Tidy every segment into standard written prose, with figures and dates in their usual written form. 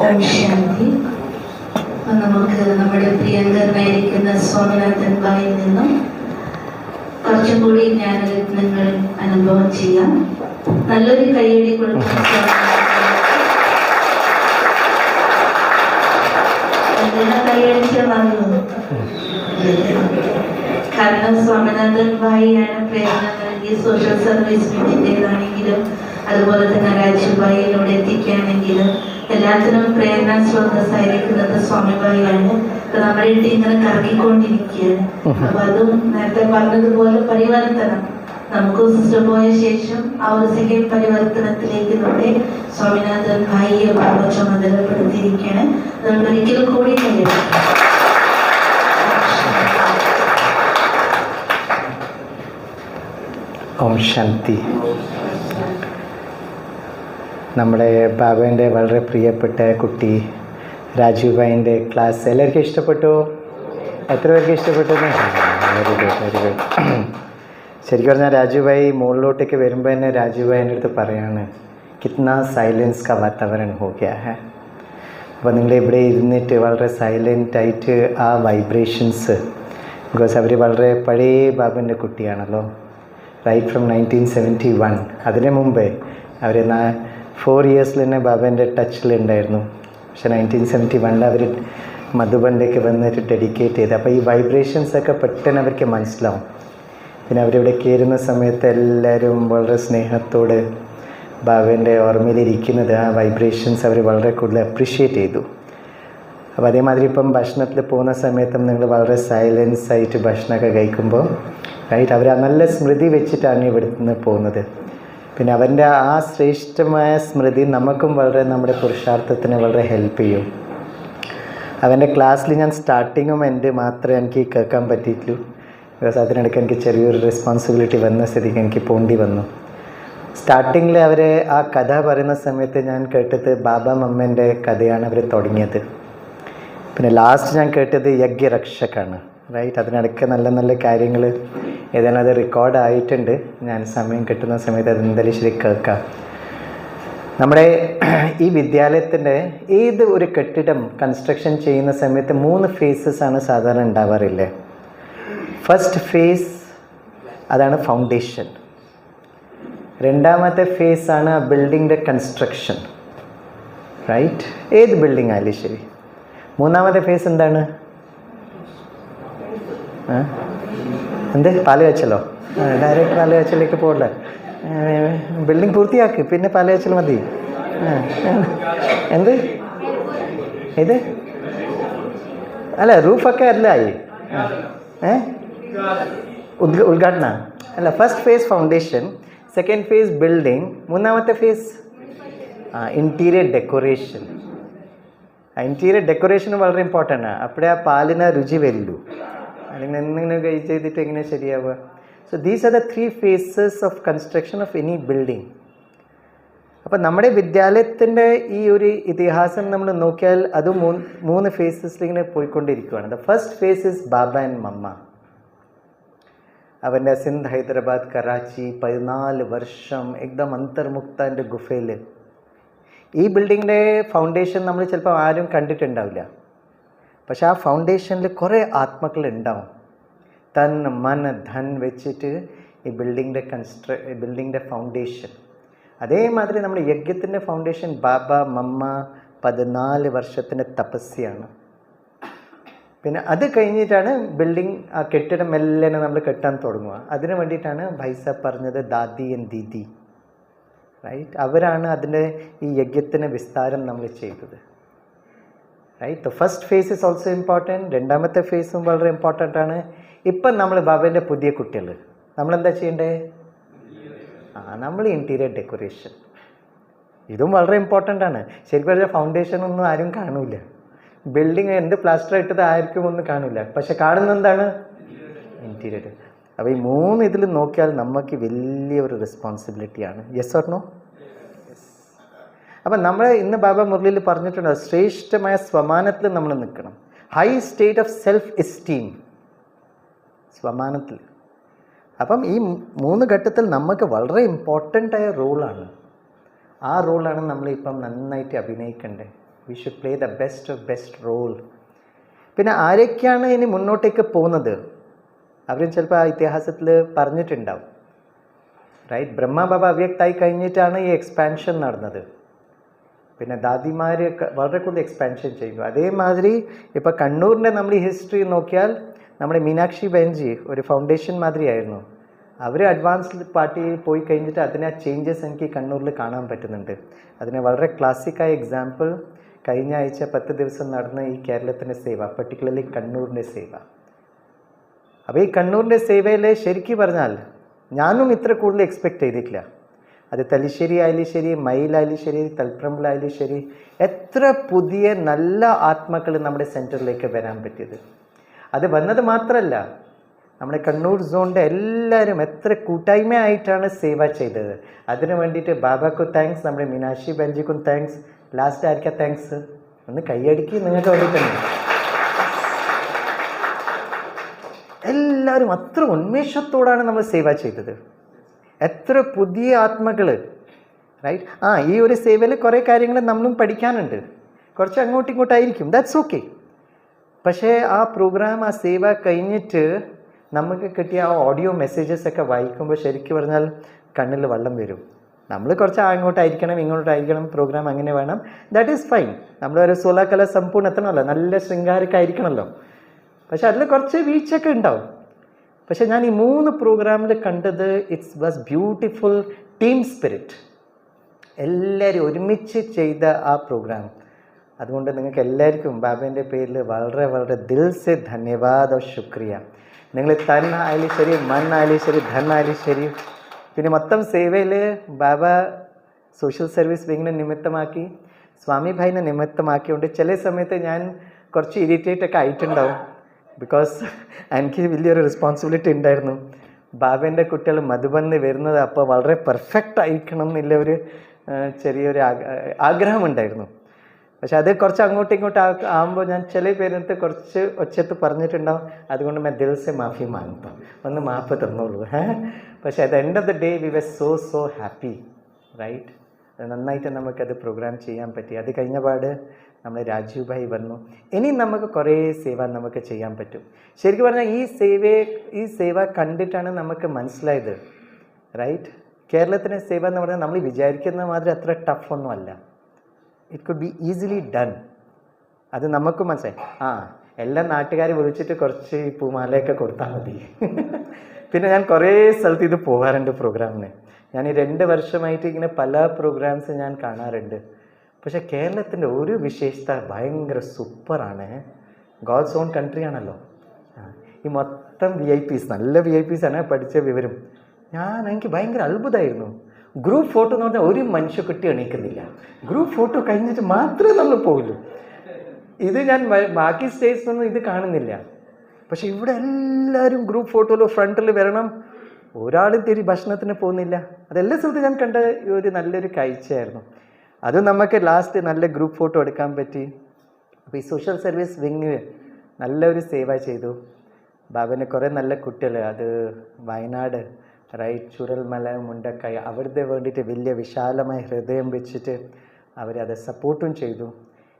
ഓം ശാന്തി. നമുക്ക് നമ്മുടെ പ്രിയങ്കരനായിരിക്കുന്ന സ്വാമിനാഥൻ ഭായിൽ നിന്നും കുറച്ചും കൂടി ജ്ഞാനരത്നങ്ങൾ അനുഭവം ചെയ്യാം. നല്ലൊരു കൈയടി കൊടുക്കാൻ കൈയടിച്ചെന്നറിയുന്നു. കാരണം സ്വാമിനാഥൻ ഭായിയാണ് പ്രേരണ നൽകി സോഷ്യൽ സർവീസ് മീറ്റിൻ്റെതാണെങ്കിലും അതുപോലെ തന്നെ രാജുഭായിലൂടെ എത്തിക്കുകയാണെങ്കിലും എല്ലാത്തിനും പ്രേരണ സ്രോതസ്സായിരിക്കുന്നത് സ്വാമിഭായിയാണ്. നമ്മുടെ ഇട്ട് ഇങ്ങനെ കറങ്ങിക്കൊണ്ടിരിക്കുകയാണ്. അപ്പൊ അതും നേരത്തെ പറഞ്ഞതുപോലെ പരിവർത്തനം നമുക്ക് സിസ്റ്റർ പോയ ശേഷം ആ ഒരു സെക്കൻഡ് പരിവർത്തനത്തിലേക്ക് നമ്മുടെ സ്വാമിനാഥൻ ഭായിയെ ബാബ ചുമതലപ്പെടുത്തിയിരിക്കുകയാണ്. അതുകൊണ്ട് ഒരിക്കൽ കൂടി ഓം ശാന്തി. നമ്മുടെ ബാബുവിൻ്റെ വളരെ പ്രിയപ്പെട്ട കുട്ടി രാജുഭായിൻ്റെ ക്ലാസ് എല്ലാവർക്കും ഇഷ്ടപ്പെട്ടു? എത്ര പേർക്ക് ഇഷ്ടപ്പെട്ടു? Very good, very good. ശരിക്കും പറഞ്ഞാൽ രാജുഭായി മുകളിലോട്ടേക്ക് വരുമ്പോൾ തന്നെ രാജുഭായി എൻ്റെ അടുത്ത് പറയാണ് കിത്ന സൈലൻസ് കാ വാതാവരൺ ഹോ ഗയാ ഹെ. അപ്പോൾ നിങ്ങൾ ഇവിടെ ഇരുന്നിട്ട് വളരെ സൈലൻ്റായിട്ട് ആ വൈബ്രേഷൻസ്, ബിക്കോസ് അവർ വളരെ പഴയ ബാബുവിൻ്റെ കുട്ടിയാണല്ലോ, റൈറ്റ് ഫ്രം 1971. അതിന് മുമ്പേ അവർ 4 ഇയേഴ്സിൽ തന്നെ ബാബേൻ്റെ ടച്ചിലുണ്ടായിരുന്നു. പക്ഷേ 1971 അവർ മധുബനിലേക്ക് വന്നിട്ട് ഡെഡിക്കേറ്റ് ചെയ്ത്. അപ്പോൾ ഈ വൈബ്രേഷൻസൊക്കെ പെട്ടെന്ന് അവർക്ക് മനസ്സിലാവും. പിന്നെ അവരിവിടെ കയറുന്ന സമയത്ത് എല്ലാവരും വളരെ സ്നേഹത്തോട് ബാബേൻ്റെ ഓർമ്മയിലിരിക്കുന്നത്, ആ വൈബ്രേഷൻസ് അവർ വളരെ കൂടുതൽ അപ്രിഷ്യേറ്റ് ചെയ്തു. അപ്പോൾ അതേമാതിരി ഇപ്പം ഭക്ഷണത്തിൽ പോകുന്ന സമയത്തും നിങ്ങൾ വളരെ സൈലൻസ് ആയിട്ട് ഭക്ഷണമൊക്കെ കഴിക്കുമ്പോൾ റൈറ്റ് അവർ ആ നല്ല സ്മൃതി വെച്ചിട്ടാണ് ഇവിടെ നിന്ന് പോകുന്നത്. പിന്നെ അവൻ്റെ ആ ശ്രേഷ്ഠമായ സ്മൃതി നമുക്കും വളരെ നമ്മുടെ പുരുഷാർത്ഥത്തിന് വളരെ ഹെൽപ്പ് ചെയ്യും. അവൻ്റെ ക്ലാസ്സിൽ ഞാൻ സ്റ്റാർട്ടിങ്ങും എൻ്റെ മാത്രമേ എനിക്ക് കേൾക്കാൻ പറ്റിയിട്ടുള്ളൂ. ബിക്കോസ് അതിനിടയ്ക്ക് എനിക്ക് ചെറിയൊരു റെസ്പോൺസിബിലിറ്റി വന്ന സ്ഥിതിക്ക് എനിക്ക് പോണ്ടി വന്നു. സ്റ്റാർട്ടിങ്ങിൽ അവർ ആ കഥ പറയുന്ന സമയത്ത് ഞാൻ കേട്ടത് ബാബ മമ്മേൻ്റെ കഥയാണ് അവർ തുടങ്ങിയത്. പിന്നെ ലാസ്റ്റ് ഞാൻ കേട്ടത് യജ്ഞരക്ഷക്കാണ്. റൈറ്റ്, അതിനിടയ്ക്ക് നല്ല നല്ല കാര്യങ്ങൾ ഏതായാലും അത് റെക്കോർഡായിട്ടുണ്ട്. ഞാൻ സമയം കിട്ടുന്ന സമയത്ത് അത് എന്തായാലും ശരി കേൾക്കാം. നമ്മുടെ ഈ വിദ്യാലയത്തിൻ്റെ ഏത് ഒരു കെട്ടിടം കൺസ്ട്രക്ഷൻ ചെയ്യുന്ന സമയത്ത് 3 ഫേസസ് ആണ് സാധാരണ ഉണ്ടാവാറില്ലേ. ഫസ്റ്റ് ഫേസ് അതാണ് ഫൗണ്ടേഷൻ. രണ്ടാമത്തെ ഫേസാണ് ബിൽഡിങ്ങിൻ്റെ കൺസ്ട്രക്ഷൻ, റൈറ്റ്, ഏത് ബിൽഡിംഗ് ആയാലും ശരി. മൂന്നാമത്തെ ഫേസ് എന്താണ്? എന്ത് പാല് കാച്ചലോ? ഡയറക്റ്റ് പാല് കാച്ചലേക്ക് പോകണ്ട, ബിൽഡിംഗ് പൂർത്തിയാക്ക്, പിന്നെ പാല് കാച്ചൽ മതി. എന്ത് ഇത്? അല്ല, റൂഫൊക്കെ എല്ലായി. ഉദ്ഘാടന അല്ല. First phase foundation, second phase building, മൂന്നാമത്തെ phase interior decoration. Interior decoration വളരെ ഇമ്പോർട്ടൻ്റ് ആണ്. അപ്പോഴേ ആ പാലിന് രുചി വരുള്ളൂ. അല്ലെങ്കിൽ എന്തെങ്കിലും ചെയ്തിട്ട് എങ്ങനെ ശരിയാവുക? So these are the 3 phases of construction of any building. അപ്പം നമ്മുടെ വിദ്യാലയത്തിൻ്റെ ഈ ഒരു ഇതിഹാസം നമ്മൾ നോക്കിയാൽ അത് 3 ഫേസസിലിങ്ങനെ പോയിക്കൊണ്ടിരിക്കുകയാണ്. The first phase is Baba and mamma. അവൻ്റെ സിന്ധ്, ഹൈദരാബാദ്, കറാച്ചി 14 വർഷം എക്ദം അന്തർമുക്തൻ്റെ ഗുഫയിൽ. ഈ ബിൽഡിങ്ങിൻ്റെ ഫൗണ്ടേഷൻ നമ്മൾ ചിലപ്പോൾ ആരും കണ്ടിട്ടുണ്ടാവില്ല. പക്ഷെ ആ ഫൗണ്ടേഷനിൽ കുറേ ആത്മാക്കൾ ഉണ്ടാവും. തൻ മൻ ധൻ വെച്ചിട്ട് ഈ ബിൽഡിങ്ങിൻ്റെ ഫൗണ്ടേഷൻ. അതേമാതിരി നമ്മുടെ യജ്ഞത്തിൻ്റെ ഫൗണ്ടേഷൻ ബാബ മമ്മ 14 വർഷത്തിൻ്റെ തപസ്യാണ്. പിന്നെ അത് കഴിഞ്ഞിട്ടാണ് ബിൽഡിംഗ്, ആ കെട്ടിടം എല്ലാം നമ്മൾ കെട്ടാൻ തുടങ്ങുക. അതിന് വേണ്ടിയിട്ടാണ് ഭായിസാബ് പറഞ്ഞത് ദാദി ആൻഡ് ദീദി, റൈറ്റ്. അവരാണ് അതിൻ്റെ ഈ യജ്ഞത്തിന് വിസ്താരം നമ്മൾ ചെയ്തത്, right. The first phase is also important. രണ്ടാമത്തെ ഫേസും വളരെ ഇമ്പോർട്ടൻ്റ് ആണ്. ഇപ്പം നമ്മൾ ബാബേൻ്റെ പുതിയ കുട്ടികൾ നമ്മളെന്താ ചെയ്യേണ്ടത്? നമ്മൾ ഇൻറ്റീരിയർ ഡെക്കറേഷൻ. ഇതും വളരെ ഇമ്പോർട്ടൻ്റ് ആണ്. ശരിക്കും പറഞ്ഞാൽ ഫൗണ്ടേഷനൊന്നും ആരും കാണില്ല. ബിൽഡിങ് എന്ത് പ്ലാസ്റ്റർ ഇട്ടത് ആർക്കും ഒന്നും കാണില്ല. പക്ഷെ കാണുന്നത് എന്താണ്? ഇൻറ്റീരിയർ. അപ്പോൾ ഈ 3 ഇതിൽ നോക്കിയാൽ നമുക്ക് വലിയൊരു റെസ്പോൺസിബിലിറ്റിയാണ്. Yes or no? അപ്പം നമ്മൾ ഇന്ന് ബാബ മുരളിയിൽ പറഞ്ഞിട്ടുണ്ട്, ശ്രേഷ്ഠമായ സ്വമാനത്തിൽ നമ്മൾ നിൽക്കണം. High state of self esteem, സ്വമാനത്തിൽ. അപ്പം ഈ 3 ഘട്ടത്തിൽ നമുക്ക് വളരെ ഇമ്പോർട്ടൻ്റായ റോളാണ്. ആ റോളാണ് നമ്മളിപ്പം നന്നായിട്ട് അഭിനയിക്കേണ്ടത്. We should play the best role. പിന്നെ ആരൊക്കെയാണ് ഇനി മുന്നോട്ടേക്ക് പോകുന്നത് അവരും ചിലപ്പോൾ ആ ഇതിഹാസത്തിൽ പറഞ്ഞിട്ടുണ്ടാവും. റൈറ്റ്, ബ്രഹ്മബാബ അവ്യക്തായി കഴിഞ്ഞിട്ടാണ് ഈ എക്സ്പാൻഷൻ നടന്നത്. പിന്നെ ദാദിമാർ വളരെ കൂടുതൽ എക്സ്പാൻഷൻ ചെയ്തു. അതേമാതിരി ഇപ്പോൾ കണ്ണൂരിൻ്റെ നമ്മൾ ഈ ഹിസ്റ്ററി നോക്കിയാൽ നമ്മുടെ മീനാക്ഷി ബെൻജി ഒരു ഫൗണ്ടേഷൻ മാതിരിയായിരുന്നു. അവർ അഡ്വാൻസ്ഡ് പാർട്ടിയിൽ പോയി കഴിഞ്ഞിട്ട് അതിനെ ആ ചേഞ്ചസ് എനിക്ക് കണ്ണൂരിൽ കാണാൻ പറ്റുന്നുണ്ട്. അതിന് വളരെ ക്ലാസിക്കായ എക്സാമ്പിൾ കഴിഞ്ഞ ആഴ്ച 10 ദിവസം നടന്ന ഈ കേരളത്തിൻ്റെ സേവ, പർട്ടിക്കുലർലി കണ്ണൂരിൻ്റെ സേവ. അപ്പോൾ ഈ കണ്ണൂരിൻ്റെ സേവയിൽ ശരിക്കും പറഞ്ഞാൽ ഞാനും ഇത്ര കൂടുതൽ എക്സ്പെക്റ്റ് ചെയ്തിട്ടില്ല. അത് തലശ്ശേരി ആയാലും ശരി, മയിലായാലും ശരി, തളിപ്പറമ്പിലായാലും ശരി, എത്ര പുതിയ നല്ല ആത്മാക്കൾ നമ്മുടെ സെൻറ്ററിലേക്ക് വരാൻ പറ്റിയത്. അത് വന്നത് മാത്രമല്ല, നമ്മുടെ കണ്ണൂർ സോണിൻ്റെ എല്ലാവരും എത്ര കൂട്ടായ്മയായിട്ടാണ് സേവ ചെയ്തത്. അതിനു വേണ്ടിയിട്ട് ബാബക്കും താങ്ക്സ്, നമ്മുടെ മീനാക്ഷി ബെൻജിക്കും താങ്ക്സ്. ലാസ്റ്റ് ആയിരിക്കാം താങ്ക്സ്? ഒന്ന് കൈയടിക്ക് നിങ്ങൾക്ക് വേണ്ടിയിട്ടുണ്ട്. എല്ലാവരും അത്ര ഉന്മേഷത്തോടാണ് നമ്മൾ സേവ ചെയ്തത്. എത്ര പുതിയ ആത്മകൾ, റൈറ്റ്. ഈ ഒരു സേവയിൽ കുറേ കാര്യങ്ങൾ നമ്മളും പഠിക്കാനുണ്ട്. കുറച്ച് അങ്ങോട്ടും ഇങ്ങോട്ടായിരിക്കും, ദാറ്റ്സ് ഓക്കെ. പക്ഷേ ആ പ്രോഗ്രാം, ആ സേവ കഴിഞ്ഞിട്ട് നമുക്ക് കിട്ടിയ ആ ഓഡിയോ മെസ്സേജസ് ഒക്കെ വായിക്കുമ്പോൾ ശരിക്കും പറഞ്ഞാൽ കണ്ണിൽ വെള്ളം വരും. നമ്മൾ കുറച്ച് അങ്ങോട്ടായിരിക്കണം ഇങ്ങോട്ടായിരിക്കണം, പ്രോഗ്രാം അങ്ങനെ വേണം, ദാറ്റ് ഈസ് ഫൈൻ. നമ്മളൊരു സോലാകല സമ്പൂർണ്ണ എത്തണമല്ലോ, നല്ല ശൃംഗാരക്കായിരിക്കണമല്ലോ. പക്ഷെ അതിൽ കുറച്ച് വീഴ്ചയൊക്കെ ഉണ്ടാവും. പക്ഷെ ഞാൻ ഈ 3 പ്രോഗ്രാമിൽ കണ്ടത് it's was beautiful team spirit. എല്ലാവരും ഒരുമിച്ച് ചെയ്ത ആ പ്രോഗ്രാം. അതുകൊണ്ട് നിങ്ങൾക്ക് എല്ലാവർക്കും ബാബേൻ്റെ പേരിൽ വളരെ വളരെ ദിൽ സെ ധന്യവാദ് और ശുക്രിയ. നിങ്ങൾ തൻ ആയാലും ശരി, മൻ ആയാലും ശരി, ധൻ ആയാലും ശരി. പിന്നെ മൊത്തം സേവയിൽ ബാബ സോഷ്യൽ സർവീസ് വിങ്ങിനെ നിമിത്തമാക്കി, സ്വാമി ഭായിനെ നിമിത്തമാക്കിയുകൊണ്ട് ചില സമയത്ത് ഞാൻ കുറച്ച് ഇറിറ്റേറ്റ് ഒക്കെ ആയിട്ടുണ്ടാവും. ബിക്കോസ് എനിക്ക് വലിയൊരു റെസ്പോൺസിബിലിറ്റി ഉണ്ടായിരുന്നു. ബാബേൻ്റെ കുട്ടികൾ മധുബനിൽ വരുന്നത് അപ്പോൾ വളരെ പെർഫെക്റ്റ് ആയിരിക്കണം എന്നുള്ള ഒരു ചെറിയൊരു ആഗ്രഹമുണ്ടായിരുന്നു. പക്ഷെ അത് കുറച്ച് അങ്ങോട്ടും ഇങ്ങോട്ടും ആകുമ്പോൾ ഞാൻ ചില പേരടുത്ത് കുറച്ച് ഒച്ചത്ത് പറഞ്ഞിട്ടുണ്ടാവും. അതുകൊണ്ട് ഞാൻ ദിൽ സെ മാഫി മാങ്ങും, ഒന്ന് മാപ്പ് തന്നോളൂ. പക്ഷേ at the end of the day we were so happy, right. നന്നായിട്ട് നമുക്കത് പ്രോഗ്രാം ചെയ്യാൻ പറ്റി. അത് കഴിഞ്ഞ പാട് നമ്മൾ രാജീവ് ഭായി വന്നു. ഇനി നമുക്ക് കുറേ സേവ നമുക്ക് ചെയ്യാൻ പറ്റും. ശരിക്കും പറഞ്ഞാൽ ഈ സേവ കണ്ടിട്ടാണ് നമുക്ക് മനസ്സിലായത്, റൈറ്റ്. കേരളത്തിലെ സേവ എന്ന് പറഞ്ഞാൽ നമ്മൾ വിചാരിക്കുന്ന മാതിരി അത്ര ടഫൊന്നും അല്ല. It could be easily done. അത് നമുക്കും മനസ്സിലായി. എല്ലാ നാട്ടുകാരെ വിളിച്ചിട്ട് കുറച്ച് പൂമാലയൊക്കെ കൊടുത്താൽ മതി. പിന്നെ ഞാൻ കുറേ സ്ഥലത്ത് ഇത് പോകാറുണ്ട് പ്രോഗ്രാമിന്. ഞാൻ ഈ 2 വർഷമായിട്ട് ഇങ്ങനെ പല പ്രോഗ്രാംസ് ഞാൻ കാണാറുണ്ട്. പക്ഷേ കേരളത്തിൻ്റെ ഒരു വിശേഷത ഭയങ്കര സൂപ്പറാണ്. ഗോഡ്സ് ഓൺ കൺട്രി ആണല്ലോ. ഈ മൊത്തം VIPs, നല്ല VIPs ആണ്. പഠിച്ച വിവരം എനിക്ക് ഭയങ്കര അത്ഭുതമായിരുന്നു. ഗ്രൂപ്പ് ഫോട്ടോ എന്ന് പറഞ്ഞാൽ ഒരു മനുഷ്യക്കുട്ടി എണീക്കുന്നില്ല. ഗ്രൂപ്പ് ഫോട്ടോ കഴിഞ്ഞിട്ട് മാത്രമേ നമ്മൾ പോവുള്ളൂ. ഇത് ഞാൻ ബാക്കി സ്റ്റേറ്റ്സിലൊന്നും ഇത് കാണുന്നില്ല. പക്ഷെ ഇവിടെ എല്ലാവരും ഗ്രൂപ്പ് ഫോട്ടോയിൽ ഫ്രണ്ടിൽ വരണം. ഒരാളും ഭക്ഷണത്തിന് പോകുന്നില്ല. അതെല്ലാ സ്ഥലത്തും ഞാൻ കണ്ട ഒരു നല്ലൊരു കാഴ്ചയായിരുന്നു. അത് നമുക്ക് ലാസ്റ്റ് നല്ല ഗ്രൂപ്പ് ഫോട്ടോ എടുക്കാൻ പറ്റി. അപ്പോൾ ഈ സോഷ്യൽ സർവീസ് വിങ് നല്ലൊരു സേവ ചെയ്തു. ബാബന് കുറേ നല്ല കുട്ടികൾ, അത് വയനാട്, റൈറ്റ്, ചുരൽമല, മുണ്ടക്കായ, അവരുടെ വേണ്ടിയിട്ട് വലിയ വിശാലമായ ഹൃദയം വെച്ചിട്ട് അവരത് സപ്പോർട്ടും ചെയ്തു.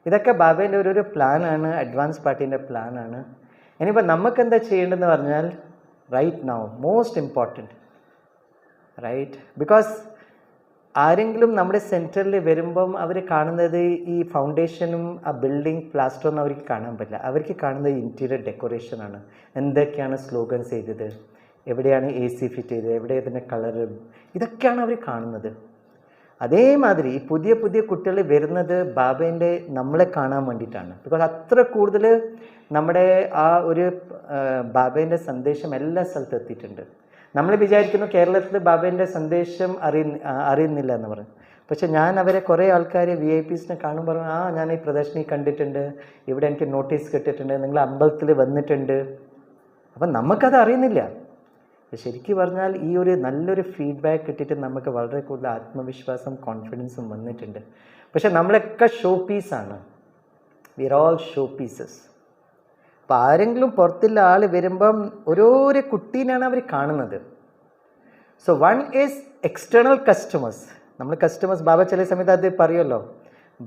ഇതൊക്കെ ബാബേൻ്റെ ഒരു പ്ലാനാണ്, അഡ്വാൻസ് പാർട്ടീൻ്റെ പ്ലാനാണ്. ഇനിയിപ്പോൾ നമുക്കെന്താ ചെയ്യേണ്ടതെന്ന് പറഞ്ഞാൽ, right now most important, right, because ആരെങ്കിലും നമ്മുടെ സെൻറ്ററിൽ വരുമ്പം അവർ കാണുന്നത് ഈ ഫൗണ്ടേഷനും ആ ബിൽഡിംഗ് പ്ലാസ്റ്ററൊന്നും അവർക്ക് കാണാൻ പറ്റില്ല. അവർക്ക് കാണുന്നത് ഇൻറ്റീരിയർ ഡെക്കറേഷനാണ്. എന്തൊക്കെയാണ് സ്ലോഗൻസ് ചെയ്തത്, എവിടെയാണ് AC ഫിറ്റ് ചെയ്തത്, എവിടെ ഇതിൻ്റെ കളറ്, ഇതൊക്കെയാണ് അവർ കാണുന്നത്. അതേമാതിരി ഈ പുതിയ പുതിയ കുട്ടികൾ വരുന്നത് ബാബേൻ്റെ നമ്മളെ കാണാൻ വേണ്ടിയിട്ടാണ്. ബിക്കോസ് അത്ര കൂടുതൽ നമ്മുടെ ആ ഒരു ബാബേൻ്റെ സന്ദേശം എല്ലാ സ്ഥലത്തും എത്തിയിട്ടുണ്ട്. നമ്മൾ വിചാരിക്കുന്നു കേരളത്തിൽ ബാബേൻ്റെ സന്ദേശം അറിയുന്നില്ല എന്ന് പറയും. പക്ഷെ ഞാൻ അവരെ കുറേ ആൾക്കാർ VIPsനെ കാണുമ്പോൾ പറഞ്ഞു, ഞാൻ ഈ പ്രദർശനി കണ്ടിട്ടുണ്ട്, ഇവിടെ എനിക്ക് നോട്ടീസ് കിട്ടിയിട്ടുണ്ട്, നിങ്ങൾ അമ്പലത്തിൽ വന്നിട്ടുണ്ട്. അപ്പം നമുക്കത് അറിയുന്നില്ല. ശരിക്കും പറഞ്ഞാൽ ഈ ഒരു നല്ലൊരു ഫീഡ്ബാക്ക് കിട്ടിയിട്ട് നമുക്ക് വളരെ കൂടുതൽ ആത്മവിശ്വാസം, കോൺഫിഡൻസും വന്നിട്ടുണ്ട്. പക്ഷെ നമ്മളൊക്കെ ഷോ പീസാണ്. We are all show pieces. അപ്പോൾ ആരെങ്കിലും പുറത്തുള്ള ആൾ വരുമ്പം ഓരോരോ കുട്ടീനാണ് അവർ കാണുന്നത്. So one is external customers. നമ്മൾ കസ്റ്റമേഴ്സ്, ബാബ ചില സമയത്ത് അത് പറയുമല്ലോ,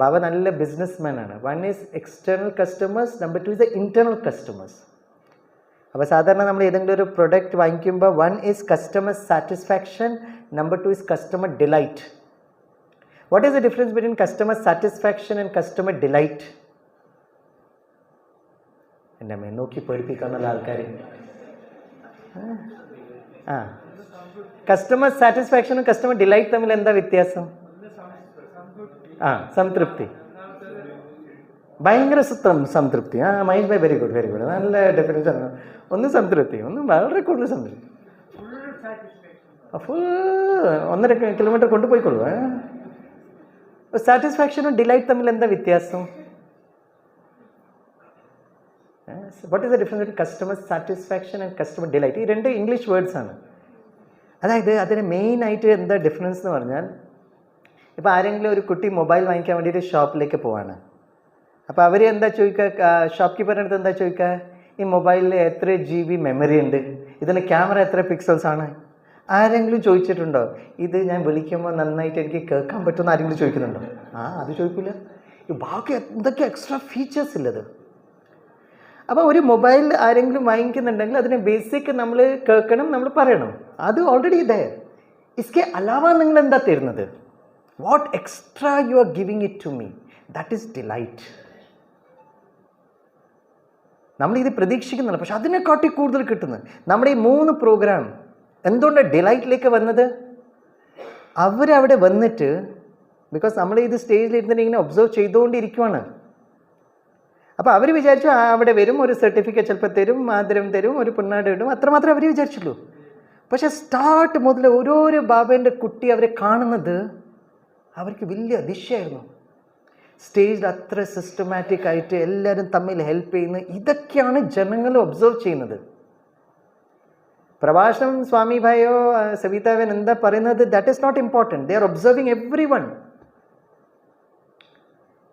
ബാബ നല്ല ബിസിനസ് ആണ്. One is external customers, number 2 is the internal customers. അപ്പോൾ സാധാരണ നമ്മൾ ഏതെങ്കിലും ഒരു പ്രൊഡക്റ്റ് വാങ്ങിക്കുമ്പോൾ one is customer satisfaction, number 2 is customer delight. What is the difference between customer satisfaction and customer delight? എൻ്റെ അമ്മയെ നോക്കി പേടിപ്പിക്കാന്നുള്ള ആൾക്കാർ. ആ, കസ്റ്റമർ സാറ്റിസ്ഫാക്ഷനും കസ്റ്റമർ ഡിലൈറ്റ് തമ്മിൽ എന്താ വ്യത്യാസം? ആ, സംതൃപ്തി, ഭയങ്കര സംതൃപ്തി. ആ, Mahesh bhai very good, very good, നല്ല ഡെഫിനേഷൻ ആണ്. ഒന്ന് സംതൃപ്തി, ഒന്ന് വളരെ കൂടുതൽ സംതൃപ്തി, ഫുൾ 1.5 കിലോമീറ്റർ കൊണ്ടുപോയിക്കൊള്ളൂ. സാറ്റിസ്ഫാക്ഷനും ഡിലൈറ്റ് തമ്മിൽ എന്താ വ്യത്യാസം? What is the difference between customer satisfaction and customer delight? ഈ രണ്ട് ഇംഗ്ലീഷ് വേർഡ്സ് ആണ്. അതായത് അതിന് മെയിനായിട്ട് എന്താ ഡിഫറൻസ് എന്ന് പറഞ്ഞാൽ, ഇപ്പോൾ ആരെങ്കിലും ഒരു കുട്ടി മൊബൈൽ വാങ്ങിക്കാൻ വേണ്ടിയിട്ട് ഷോപ്പിലേക്ക് പോവാണ്. അപ്പോൾ അവർ എന്താ ചോദിക്കുക, ഷോപ്പ് കീപ്പറിൻ്റെ അടുത്ത് എന്താ ചോദിക്കുക, ഈ മൊബൈലിൽ എത്ര GB മെമ്മറി ഉണ്ട്, ഇതിൻ്റെ ക്യാമറ എത്ര പിക്സൽസ് ആണ്? ആരെങ്കിലും ചോദിച്ചിട്ടുണ്ടോ ഇത് ഞാൻ വിളിക്കുമ്പോൾ നന്നായിട്ട് എനിക്ക് കേൾക്കാൻ പറ്റുമെന്ന് ആരെങ്കിലും ചോദിക്കുന്നുണ്ടോ? അത് ചോദിക്കില്ല. ബാക്കി എന്തൊക്കെ എക്സ്ട്രാ ഫീച്ചേഴ്സ് ഇല്ലത്. അപ്പോൾ ഒരു മൊബൈൽ ആരെങ്കിലും വാങ്ങിക്കുന്നുണ്ടെങ്കിൽ അതിന് ബേസിക് നമ്മൾ കേൾക്കണം, നമ്മൾ പറയണം, അത് ഓൾറെഡി ദയർ. ഇസ്കെ അലാവ നിങ്ങൾ എന്താ തരുന്നത്? What extra you are giving it to me, that is delight. നമ്മളിത് പ്രതീക്ഷിക്കുന്നില്ല, പക്ഷെ അതിനെക്കാട്ടി കൂടുതൽ കിട്ടുന്നത്. നമ്മുടെ ഈ 3 പ്രോഗ്രാം എന്തുകൊണ്ടാണ് ഡിലൈറ്റിലേക്ക് വന്നത്? അവരവിടെ വന്നിട്ട്, ബിക്കോസ് നമ്മൾ ഇത് സ്റ്റേജിൽ ഇരുന്നിട്ട് ഇങ്ങനെ ഒബ്സർവ് ചെയ്തുകൊണ്ടിരിക്കുവാണ്. അപ്പോൾ അവർ വിചാരിച്ചു അവിടെ വരും, ഒരു സർട്ടിഫിക്കറ്റ് ചിലപ്പോൾ തരും, മാതരം തരും, ഒരു പൊന്നാട് ഇടും, അത്രമാത്രമേ അവർ വിചാരിച്ചുള്ളൂ. പക്ഷെ സ്റ്റാർട്ട് മുതൽ ഓരോരോ ബാബേൻ്റെ കുട്ടി അവരെ കാണുന്നത് അവർക്ക് വലിയ അതിശയമായിരുന്നു. സ്റ്റേജിൽ അത്ര സിസ്റ്റമാറ്റിക് ആയിട്ട് എല്ലാവരും തമ്മിൽ ഹെൽപ്പ് ചെയ്യുന്നത്, ഇതൊക്കെയാണ് ജനങ്ങൾ ഒബ്സർവ് ചെയ്യുന്നത്. പ്രഭാഷണം സ്വാമി ഭായോ സവിതാവൻ എന്താ പറയുന്നത്, that is not important. They are observing everyone.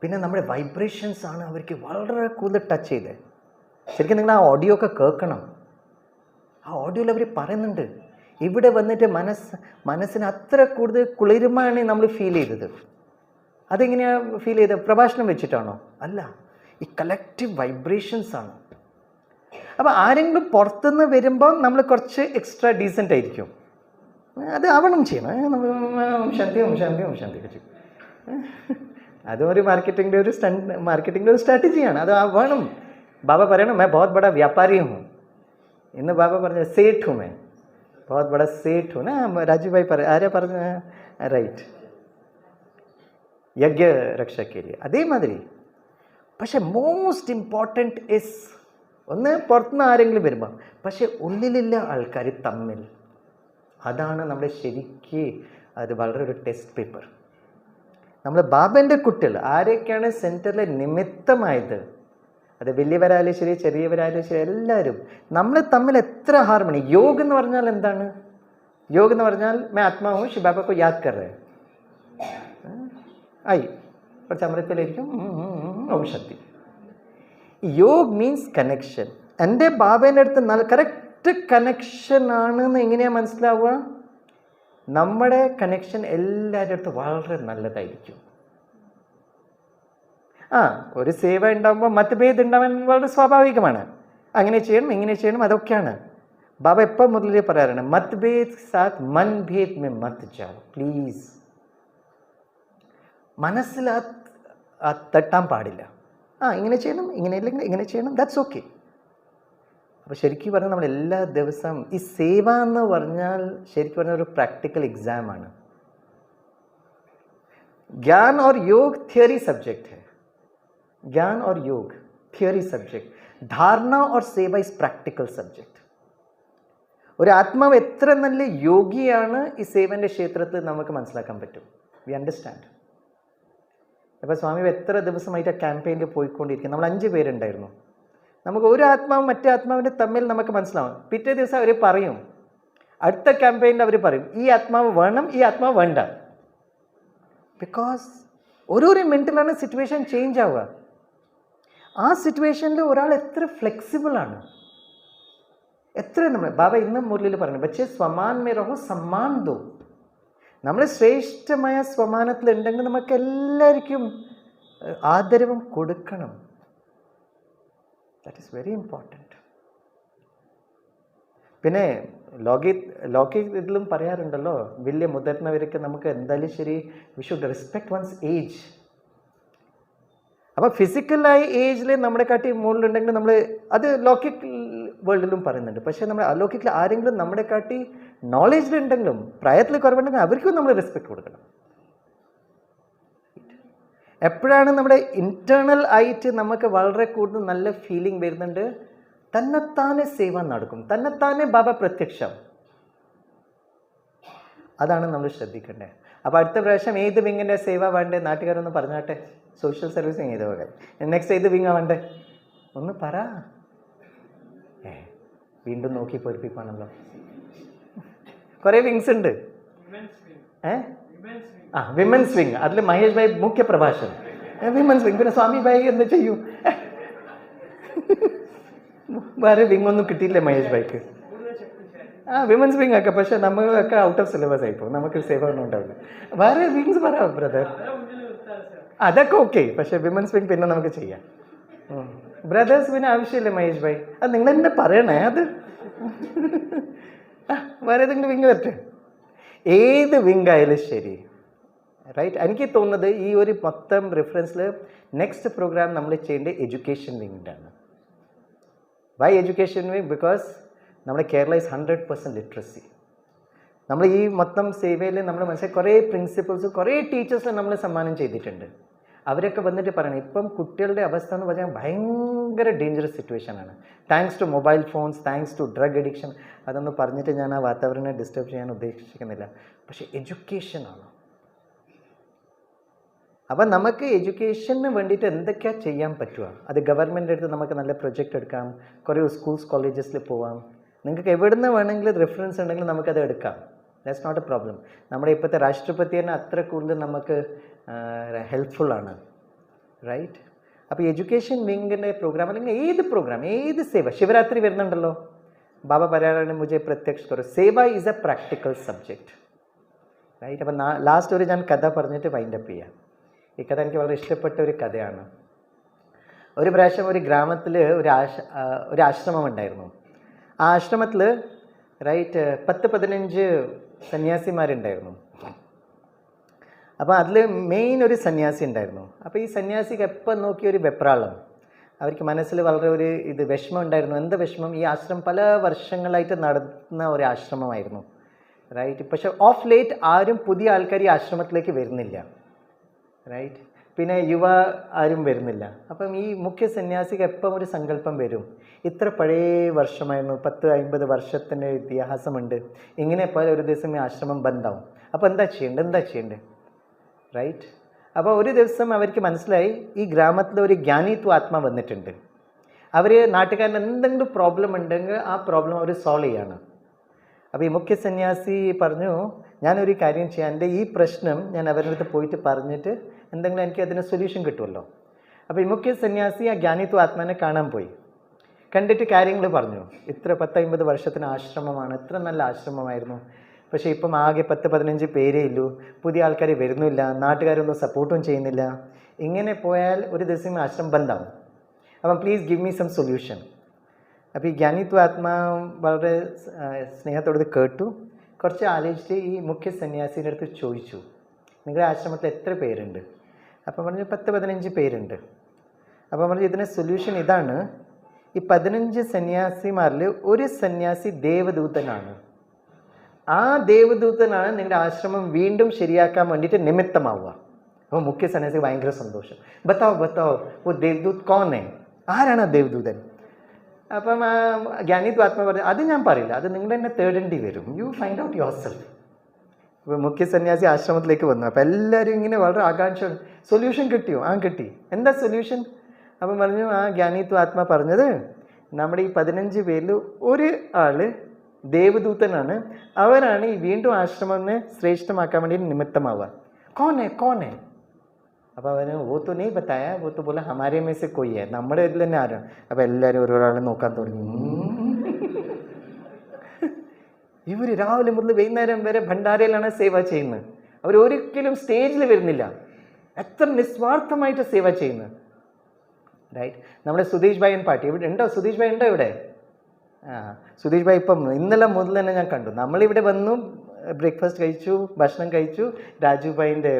പിന്നെ നമ്മുടെ വൈബ്രേഷൻസ് ആണ് അവർക്ക് വളരെ കൂടുതൽ ടച്ച് ചെയ്തത്. ശരിക്കും നിങ്ങൾ ആ ഓഡിയോ ഒക്കെ കേൾക്കണം. ആ ഓഡിയോയിൽ അവർ പറയുന്നുണ്ട്, ഇവിടെ വന്നിട്ട് മനസ്സിന് അത്ര കൂടുതൽ കുളിരുമാണ് നമ്മൾ ഫീൽ ചെയ്തത്. അതെങ്ങനെയാണ് ഫീൽ ചെയ്തത്? പ്രഭാഷണം വെച്ചിട്ടാണോ? അല്ല, ഈ കളക്റ്റീവ് വൈബ്രേഷൻസ് ആണ്. അപ്പോൾ ആരെങ്കിലും പുറത്തുനിന്ന് വരുമ്പോൾ നമ്മൾ കുറച്ച് എക്സ്ട്രാ ഡീസൻ്റ് ആയിരിക്കും. അത് ആവണം ചെയ്യണം. ശാന്തി ഓം ശാന്തി ഓം ശാന്തി വെച്ചു. അതും ഒരു മാർക്കറ്റിങ്ങിൻ്റെ ഒരു സ്ട്രാറ്റജിയാണ്. അത് വേണം. ബാബ പറയണം, मैं बहुत बड़ा व्यापारी हूँ. ഇന്ന് ബാബ പറഞ്ഞ സേठ हूँ मैं, बहुत बड़ा सेठ हूँ ना. രാജു ഭായ് ആരാ പറഞ്ഞ? റൈറ്റ്, യജ്ഞ രക്ഷക്കേരി. അതേമാതിരി. പക്ഷെ മോസ്റ്റ് ഇമ്പോർട്ടൻറ്റ് ഇസ്, ഒന്ന് പുറത്തുനിന്ന് ആരെങ്കിലും വരുമ്പോൾ, പക്ഷെ ഉള്ളിലുള്ള ആൾക്കാർ തമ്മിൽ, അതാണ് നമ്മുടെ ശരിക്ക് അത് വളരെ ഒരു ടെസ്റ്റ് പേപ്പർ. നമ്മൾ ബാബൻ്റെ കുട്ടികൾ ആരൊക്കെയാണ് സെൻറ്ററിലെ നിമിത്തമായത്, അത് വലിയവരായാലും ശരി ചെറിയവരായാലും ശരി, എല്ലാവരും നമ്മൾ തമ്മിൽ എത്ര ഹാർമണി. योग എന്ന് പറഞ്ഞാൽ എന്താണ്? योग എന്ന് പറഞ്ഞാൽ मैं आत्मा हूँ, शिव बाबा को याद कर रहे ആയി കുറച്ച് അമൃതത്തിലായിരിക്കും ഓം ശക്തി. योग മീൻസ് കണക്ഷൻ. എൻ്റെ ബാബേൻ്റെ അടുത്ത് നല്ല കറക്റ്റ് കണക്ഷൻ ആണെന്ന് എങ്ങനെയാണ് മനസ്സിലാവുക? നമ്മുടെ കണക്ഷൻ എല്ലാവരുടെ അടുത്ത് വളരെ നല്ലതായിരിക്കും. ഒരു സേവ ഉണ്ടാകുമ്പോൾ മതഭേദം ഉണ്ടാവാൻ വളരെ സ്വാഭാവികമാണ്. അങ്ങനെ ചെയ്യണം, ഇങ്ങനെ ചെയ്യണം, അതൊക്കെയാണ്. ബാബ എപ്പോൾ മുതലേ പറയാറാണ്, മത്ഭേദ് സാത്ത് മൻ ഭേദ് മേ മത് ജാओ പ്ലീസ്. മനസ്സിൽ തട്ടാൻ പാടില്ല. ഇങ്ങനെ ചെയ്യണം, ഇങ്ങനെ ഇല്ലെങ്കിൽ ഇങ്ങനെ ചെയ്യണം, ദാറ്റ്സ് ഓക്കെ. അപ്പോൾ ശരിക്കും പറഞ്ഞാൽ നമ്മൾ എല്ലാ ദിവസവും ഈ സേവ എന്ന് പറഞ്ഞാൽ ശരിക്കും പറഞ്ഞാൽ ഒരു പ്രാക്ടിക്കൽ എക്സാമാണ്. ज्ञान और योग थियोरी सब्जेक्ट है. ज्ञान और योग थियोरी सब्जेक्ट. धारणा और सेवा इस प्रैक्टिकल सब्जेक्ट. ഒരു ആത്മാവ് എത്ര നല്ല യോഗിയാണ് ഈ സേവൻ്റെ ക്ഷേത്രത്തിൽ നമുക്ക് മനസ്സിലാക്കാൻ പറ്റും. We understand. അപ്പോൾ സ്വാമി എത്ര ദിവസമായിട്ട് ആ ക്യാമ്പയിനിൽ പോയിക്കൊണ്ടിരിക്കും. നമ്മൾ 5 പേരുണ്ടായിരുന്നു. നമുക്ക് ഒരു ആത്മാവും മറ്റേ ആത്മാവിൻ്റെ തമ്മിൽ നമുക്ക് മനസ്സിലാവും. പിറ്റേ ദിവസം അവർ പറയും, അടുത്ത ക്യാമ്പയിനിൽ അവർ പറയും, ഈ ആത്മാവ് വേണം, ഈ ആത്മാവ് വേണ്ട. ബിക്കോസ് ഓരോരോ മിനിറ്റിലാണ് സിറ്റുവേഷൻ ചേഞ്ച് ആവുക. ആ സിറ്റുവേഷനിൽ ഒരാൾ എത്ര ഫ്ലെക്സിബിളാണ്, എത്ര നമ്മൾ ബാബ ഇന്നും മുരളിയിൽ പറഞ്ഞു, ബച്ചേ സ്വമാൻ മേ രഹോ സമ്മാൻ ദോ. നമ്മൾ ശ്രേഷ്ഠമായ സ്വമാനത്തിലുണ്ടെങ്കിൽ നമുക്ക് എല്ലാവർക്കും ആദരവും കൊടുക്കണം. That is very important. പിന്നെ ഇതിലും പറയാറുണ്ടല്ലോ, വലിയ മുതിർന്നവർക്ക് നമുക്ക് എന്തായാലും ശരി, we should respect one's age. അപ്പോൾ ഫിസിക്കലായി ഏജിൽ നമ്മുടെ കാട്ടി മുകളിലുണ്ടെങ്കിൽ നമ്മൾ അത് ലൗകിക് വേൾഡിലും പറയുന്നുണ്ട്. പക്ഷേ നമ്മൾ അലൗകിക്കിൽ ആരെങ്കിലും നമ്മുടെ കാട്ടി നോളേജിലുണ്ടെങ്കിലും പ്രായത്തിൽ കുറവുണ്ടെങ്കിൽ അവർക്കും നമ്മൾ റെസ്പെക്ട് കൊടുക്കണം. എപ്പോഴാണ് നമ്മുടെ ഇൻറ്റേർണൽ ആയിട്ട് നമുക്ക് വളരെ കൂടുതൽ നല്ല ഫീലിംഗ് വരുന്നുണ്ട്, തന്നെത്താനെ സേവ നടക്കും, തന്നെത്താനെ ബാബ പ്രത്യക്ഷം. അതാണ് നമ്മൾ ശ്രദ്ധിക്കേണ്ടത്. അപ്പോൾ അടുത്ത പ്രാവശ്യം ഏത് വിങ്ങിൻ്റെ സേവ വേണ്ടേ നാട്ടുകാരൊന്ന് പറഞ്ഞാട്ടെ. സോഷ്യൽ സർവീസിങ് ഏത് വക, നെക്സ്റ്റ് ഏത് വിങ്ങാ വേണ്ടേ ഒന്ന് പറ. വീണ്ടും നോക്കി പൊരിപ്പിപ്പാണല്ലോ. കുറേ വിങ്സ് ഉണ്ട്. വിമൻസ് വിങ്, അതിൽ മഹേഷ് ഭായ് മുഖ്യ പ്രഭാഷകൻ. Women's wing. പിന്നെ സ്വാമി ഭായ് എന്താ ചെയ്യൂ? വേറെ വിങ്ങൊന്നും കിട്ടിയില്ലേ മഹേഷ് ഭായ്ക്ക്? വിമൻസ് വിങ് ഒക്കെ, പക്ഷെ നമ്മളൊക്കെ ഔട്ട് ഓഫ് സിലബസ് ആയിപ്പോൾ, നമുക്ക് സേവ ഒന്നും ഉണ്ടാവില്ല. വേറെ വിങ്സ് പറയാം ബ്രദർ, അതൊക്കെ ഓക്കെ. പക്ഷെ വിമൻസ് വിങ് പിന്നെ നമുക്ക് ചെയ്യാം. ബ്രദേഴ്സ് പിന്നെ ആവശ്യമില്ല മഹേഷ് ഭായ്, അത് നിങ്ങൾ തന്നെ പറയണേ. അത് വേറെ ഏതെങ്കിലും വിങ് വരട്ടെ. ഏത് വിങ് ആയാലും ശരി, റൈറ്റ്. എനിക്ക് തോന്നുന്നത് ഈ ഒരു മൊത്തം റെഫറൻസിൽ നെക്സ്റ്റ് പ്രോഗ്രാം നമ്മൾ ചെയ്യേണ്ടത് എഡ്യൂക്കേഷൻ വിങ്ങിൻ്റാണ്. Why education wing? ബിക്കോസ് നമ്മുടെ കേരള ഈസ് 100% ലിറ്ററസി. നമ്മൾ ഈ മൊത്തം സേവയിൽ നമ്മൾ മനസ്സിലാക്കി കുറേ പ്രിൻസിപ്പൾസ്, കുറേ ടീച്ചേഴ്സ് നമ്മൾ സമ്മാനം ചെയ്തിട്ടുണ്ട്. അവരൊക്കെ വന്നിട്ട് പറയണം, ഇപ്പം കുട്ടികളുടെ അവസ്ഥ എന്ന് പറഞ്ഞാൽ ഭയങ്കര ഡേഞ്ചറസ് സിറ്റുവേഷനാണ്. Thanks to mobile phones, thanks to drug addiction. അതൊന്നും പറഞ്ഞിട്ട് ഞാൻ ആ വാതാവരണം ഡിസ്റ്റർബ് ചെയ്യാൻ ഉദ്ദേശിക്കുന്നില്ല. പക്ഷേ എഡ്യൂക്കേഷനാണ്. അപ്പം നമുക്ക് എഡ്യൂക്കേഷന് വേണ്ടിയിട്ട് എന്തൊക്കെയാണ് ചെയ്യാൻ പറ്റുക? അത് ഗവൺമെൻറ് അടുത്ത് നമുക്ക് നല്ല പ്രൊജക്റ്റ് എടുക്കാം, കുറേ സ്കൂൾസ് കോളേജസിൽ പോവാം. നിങ്ങൾക്ക് എവിടെ നിന്ന് വേണമെങ്കിലും റെഫറൻസ് ഉണ്ടെങ്കിൽ നമുക്കത് എടുക്കാം. That's not a problem. നമ്മുടെ ഇപ്പോഴത്തെ രാഷ്ട്രപതി തന്നെ അത്ര കൂടുതൽ നമുക്ക് ഹെൽപ്ഫുള്ളാണ്, റൈറ്റ്. അപ്പോൾ എഡ്യൂക്കേഷൻ വിങ്ങിൻ്റെ പ്രോഗ്രാം അല്ലെങ്കിൽ ഏത് പ്രോഗ്രാം, ഏത് സേവ, ശിവരാത്രി വരുന്നുണ്ടല്ലോ, ബാബ പറയാറാണ് മുझे പ്രത്യക്ഷ കരോ. Seva is a practical subject, right. അപ്പം ലാസ്റ്റ് ഒരു ഞാൻ കഥ പറഞ്ഞിട്ട് വൈൻഡപ്പ് ചെയ്യാം. ഈ കഥ എനിക്ക് വളരെ ഇഷ്ടപ്പെട്ട ഒരു കഥയാണ്. ഒരു പ്രാവശ്യം ഒരു ഗ്രാമത്തിൽ ഒരു ആശ്രമം ഉണ്ടായിരുന്നു. ആ ആശ്രമത്തിൽ റൈറ്റ് 10-15 സന്യാസിമാരുണ്ടായിരുന്നു. അപ്പോൾ അതിൽ മെയിൻ ഒരു സന്യാസി ഉണ്ടായിരുന്നു. അപ്പോൾ ഈ സന്യാസിക്ക് എപ്പം നോക്കിയ ഒരു വെപ്രാളം, അവർക്ക് മനസ്സിൽ വളരെ ഒരു വിഷമം ഉണ്ടായിരുന്നു. എന്ത് വിഷമം? ഈ ആശ്രമം പല വർഷങ്ങളായിട്ട് നടത്തുന്ന ഒരു ആശ്രമമായിരുന്നു, റൈറ്റ്. പക്ഷെ ഓഫ് ലേറ്റ് ആരും പുതിയ ആൾക്കാർ ഈ ആശ്രമത്തിലേക്ക് വരുന്നില്ല, റൈറ്റ്. പിന്നെ യുവ ആരും വരുന്നില്ല. അപ്പം ഈ മുഖ്യ സന്യാസിക്ക് എപ്പം ഒരു സങ്കല്പം വരും, ഇത്ര പഴയ വർഷമായിരുന്നു, 10-50 വർഷത്തിൻ്റെ ഇതിഹാസമുണ്ട്, ഇങ്ങനെ പോലെ ഒരു ദിവസം ഈ ആശ്രമം ബന്ധാവും. അപ്പോൾ എന്താ ചെയ്യേണ്ടത്, റൈറ്റ്. അപ്പോൾ ഒരു ദിവസം അവർക്ക് മനസ്സിലായി, ഈ ഗ്രാമത്തിൽ ഒരു ജ്ഞാനിത്വ ആത്മ വന്നിട്ടുണ്ട്. അവർ നാട്ടുകാരന് എന്തെങ്കിലും പ്രോബ്ലം ഉണ്ടെങ്കിൽ ആ പ്രോബ്ലം അവർ സോൾവ് ചെയ്യാണ്. അപ്പോൾ ഈ മുഖ്യ സന്യാസി പറഞ്ഞു, ഞാനൊരു കാര്യം ചെയ്യാം, എൻ്റെ ഈ പ്രശ്നം ഞാൻ അവരുടെ അടുത്ത് പോയിട്ട് പറഞ്ഞിട്ട് എന്തെങ്കിലും എനിക്ക് അതിന് സൊല്യൂഷൻ കിട്ടുമല്ലോ. അപ്പോൾ ഈ മുഖ്യ സന്യാസി ആ ജ്ഞാനിത്വ ആത്മാനെ കാണാൻ പോയി. കണ്ടിട്ട് കാര്യങ്ങൾ പറഞ്ഞു. ഇത്ര 10-50 വർഷത്തിന് ആശ്രമമാണ്, ഇത്ര നല്ല ആശ്രമമായിരുന്നു, പക്ഷേ ഇപ്പം ആകെ 10-15 പേരേ ഉള്ളൂ, പുതിയ ആൾക്കാർ വരുന്നില്ല, നാട്ടുകാരൊന്നും സപ്പോർട്ടും ചെയ്യുന്നില്ല. ഇങ്ങനെ പോയാൽ ഒരു ദിവസം ആശ്രമം ബന്ധാവും. അപ്പം please give me some solution. അപ്പോൾ ഈ ജ്ഞാനിത്വ ആത്മാ വളരെ സ്നേഹത്തോടത് കേട്ടു. കുറച്ച് ആലോചിച്ചിട്ട് ഈ മുഖ്യ സന്യാസിൻ്റെ അടുത്ത് ചോദിച്ചു, നിങ്ങളുടെ ആശ്രമത്തിൽ എത്ര പേരുണ്ട്? അപ്പോൾ പറഞ്ഞു 10-15 പേരുണ്ട്. അപ്പോൾ പറഞ്ഞു ഇതിന് സൊല്യൂഷൻ ഇതാണ്, ഈ 15 സന്യാസിമാരിൽ ഒരു സന്യാസി ദേവദൂതനാണ്. ആ ദേവദൂതനാണ് നിങ്ങളുടെ ആശ്രമം വീണ്ടും ശരിയാക്കാൻ വേണ്ടിയിട്ട് നിമിത്തമാവുക. അപ്പോൾ മുഖ്യ സന്യാസി ഭയങ്കര സന്തോഷം. ബത്താവോ ഓ ദേവദൂത് കോണേ, ആരാണ് ആ ദേവദൂതൻ? അപ്പം ജ്ഞാനിത്വ ആത്മ പറഞ്ഞു, അത് ഞാൻ പറയില്ല, അത് നിങ്ങൾ തന്നെ തേടേണ്ടി വരും, you find out your self. അപ്പോൾ മുഖ്യ സന്യാസി ആശ്രമത്തിലേക്ക് വന്നു. അപ്പോൾ എല്ലാവരും ഇങ്ങനെ വളരെ ആകാംക്ഷ, സൊല്യൂഷൻ കിട്ടിയോ? കിട്ടി. എന്താ സൊല്യൂഷൻ? അപ്പം പറഞ്ഞു, ആ ജ്ഞാനിത്വ ആത്മ പറഞ്ഞത്, നമ്മുടെ ഈ 15 പേരിൽ ഒരു ആൾ ദേവദൂതനാണ്, അവരാണ് ഈ വീണ്ടും ആശ്രമത്തെ ശ്രേഷ്ഠമാക്കാൻ വേണ്ടി നിമിത്തമാവുക. കോനെ? അപ്പോൾ അവന് ഓ തോ നെയ് ബത്തായ, ഓ തോ ബോല ഹമാരെ മേ സെ കോയി ഹൈ, നമ്മുടെ ഇതിൽ തന്നെ ആരാണ്? അപ്പോൾ എല്ലാവരും ഒരാളെ നോക്കാൻ തുടങ്ങി. ഇവർ രാവിലെ മുതൽ വൈകുന്നേരം വരെ ഭണ്ഡാരയിലാണ് സേവ ചെയ്യുന്നത്. അവർ ഒരിക്കലും സ്റ്റേജിൽ വരുന്നില്ല. എത്ര നിസ്വാർത്ഥമായിട്ട് സേവ ചെയ്യുന്നത്. റൈറ്റ്. നമ്മുടെ സുധീഷ് ഭായൻ പാട്ടി ഇവിടെ ഉണ്ടോ? സുധീഷ് ഭായ് ഉണ്ടോ ഇവിടെ? സുധീഷ് ഭായ് ഇപ്പം ഇന്നലെ മുതൽ തന്നെ ഞാൻ കണ്ടു. നമ്മളിവിടെ വന്നു, ബ്രേക്ക്ഫാസ്റ്റ് കഴിച്ചു, ഭക്ഷണം കഴിച്ചു, രാജു ഭായിൻ്റെ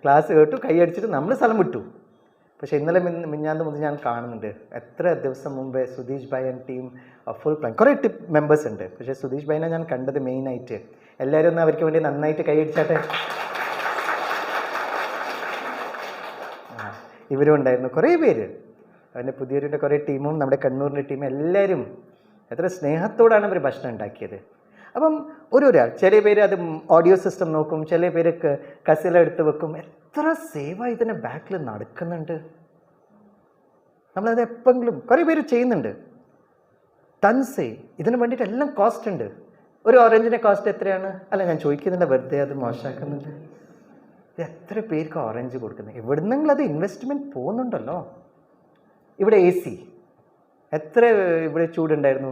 ക്ലാസ് കേട്ടു, കൈയടിച്ചിട്ട് നമ്മൾ സ്ഥലം വിട്ടു. പക്ഷേ ഇന്നലെ മിഞ്ഞാന്ന് മുതൽ ഞാൻ കാണുന്നുണ്ട്, എത്ര ദിവസം മുമ്പേ Sudheesh bhai and team full plan. കുറേ മെമ്പേഴ്സ് ഉണ്ട്, പക്ഷേ സുധീഷ് ഭായിനെ ഞാൻ കണ്ടത് മെയിനായിട്ട്. എല്ലാവരും ഒന്ന് അവർക്ക് വേണ്ടി നന്നായിട്ട് കൈയടിച്ചാട്ടെ. ഇവരും ഉണ്ടായിരുന്നു, കുറേ പേര്. അവൻ്റെ പുതിയൊരു കുറേ ടീമും നമ്മുടെ കണ്ണൂരിൻ്റെ ടീമും എല്ലാവരും എത്ര സ്നേഹത്തോടാണ് അവർ ഭക്ഷണം ഉണ്ടാക്കിയത്. അപ്പം ഓരോരാൾ, ചില പേര് അത് ഓഡിയോ സിസ്റ്റം നോക്കും, ചില പേര് കസിലെടുത്ത് വെക്കും. എത്ര സേവ ഇതിൻ്റെ ബാക്കിൽ നടക്കുന്നുണ്ട്. നമ്മളത് എപ്പോഴെങ്കിലും കുറേ പേര് ചെയ്യുന്നുണ്ട്. തൻസേ ഇതിന് വേണ്ടിയിട്ട് എല്ലാം കോസ്റ്റ് ഉണ്ട്. ഒരു ഓറഞ്ചിൻ്റെ കോസ്റ്റ് എത്രയാണ്? അല്ല, ഞാൻ ചോദിക്കുന്നില്ല, വെറുതെ അത് മോശമാക്കുന്നുണ്ട്. ഇത് എത്ര പേർക്ക് ഓറഞ്ച് കൊടുക്കുന്നത്? എവിടുന്നെങ്കിലും അത് ഇൻവെസ്റ്റ്മെൻറ്റ് പോകുന്നുണ്ടല്ലോ. ഇവിടെ AC എത്ര, ഇവിടെ ചൂടുണ്ടായിരുന്നു,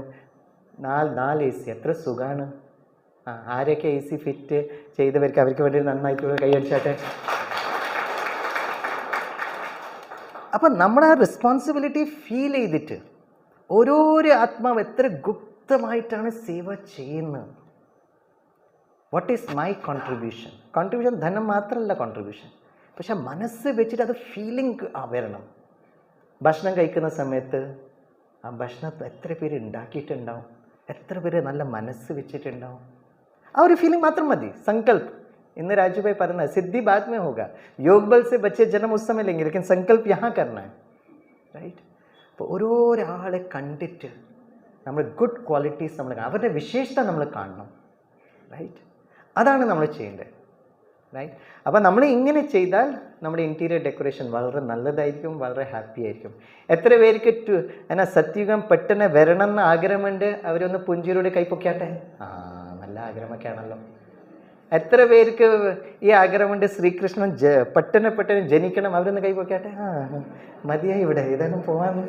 4 AC, എത്ര സുഖമാണ്. ആരെയൊക്കെ AC ഫിറ്റ് ചെയ്തവർക്ക് അവർക്ക് വേണ്ടി നന്നായിട്ട് കൈയടിച്ചാട്ടെ. അപ്പം നമ്മൾ ആ റെസ്പോൺസിബിലിറ്റി ഫീൽ ചെയ്തിട്ട് ഓരോരോ ആത്മാവ് എത്ര ഗുപ്തമായിട്ടാണ് സേവ ചെയ്യുന്നത്. What is my contribution? Contribution ധനം മാത്രമല്ല കോൺട്രിബ്യൂഷൻ, പക്ഷെ മനസ്സ് വെച്ചിട്ട് അത് ഫീലിംഗ് വരണം. ഭക്ഷണം കഴിക്കുന്ന സമയത്ത് ആ ഭക്ഷണം എത്ര പേര് ഉണ്ടാക്കിയിട്ടുണ്ടാവും, എത്ര പേര് നല്ല മനസ്സ് വെച്ചിട്ടുണ്ടാവും. ആ ഒരു ഫീലിംഗ് മാത്രം മതി. സങ്കല്പ്, ഇന്ന് രാജുഭായ് പറഞ്ഞ സിദ്ധി ബാദ് में होगा, योग बल से बच्चे जन्म उस समय लेंगे, लेकिन संकल्प यहाँ करना है. റൈറ്റ്. അപ്പോൾ ഓരോരാളെ കണ്ടിട്ട് നമ്മൾ ഗുഡ് ക്വാളിറ്റീസ് നമ്മൾ, അവരുടെ വിശേഷത നമ്മൾ കാണണം. റൈറ്റ്. അതാണ് നമ്മൾ ചെയ്യേണ്ടത്. റൈറ്റ്. അപ്പോൾ നമ്മൾ ഇങ്ങനെ ചെയ്താൽ നമ്മുടെ ഇൻറ്റീരിയർ ഡെക്കറേഷൻ വളരെ നല്ലതായിരിക്കും, വളരെ ഹാപ്പി ആയിരിക്കും. എത്ര പേർക്ക് എന്നാ സത്യുഗം പെട്ടെന്ന് വരണം എന്ന് ആഗ്രഹമുണ്ട്? അവരൊന്ന് പുഞ്ചിരിയോടെ കൈപ്പൊക്കാട്ടെ. നല്ല ആഗ്രഹമൊക്കെ ആണല്ലോ. എത്ര പേർക്ക് ഈ ആഗ്രഹമുണ്ട് ശ്രീകൃഷ്ണൻ പെട്ടെന്ന് ജനിക്കണം? അവരൊന്ന് കൈപ്പൊക്കാട്ടെ. മതിയായി, ഇവിടെ ഏതായാലും പോവാന്ന്.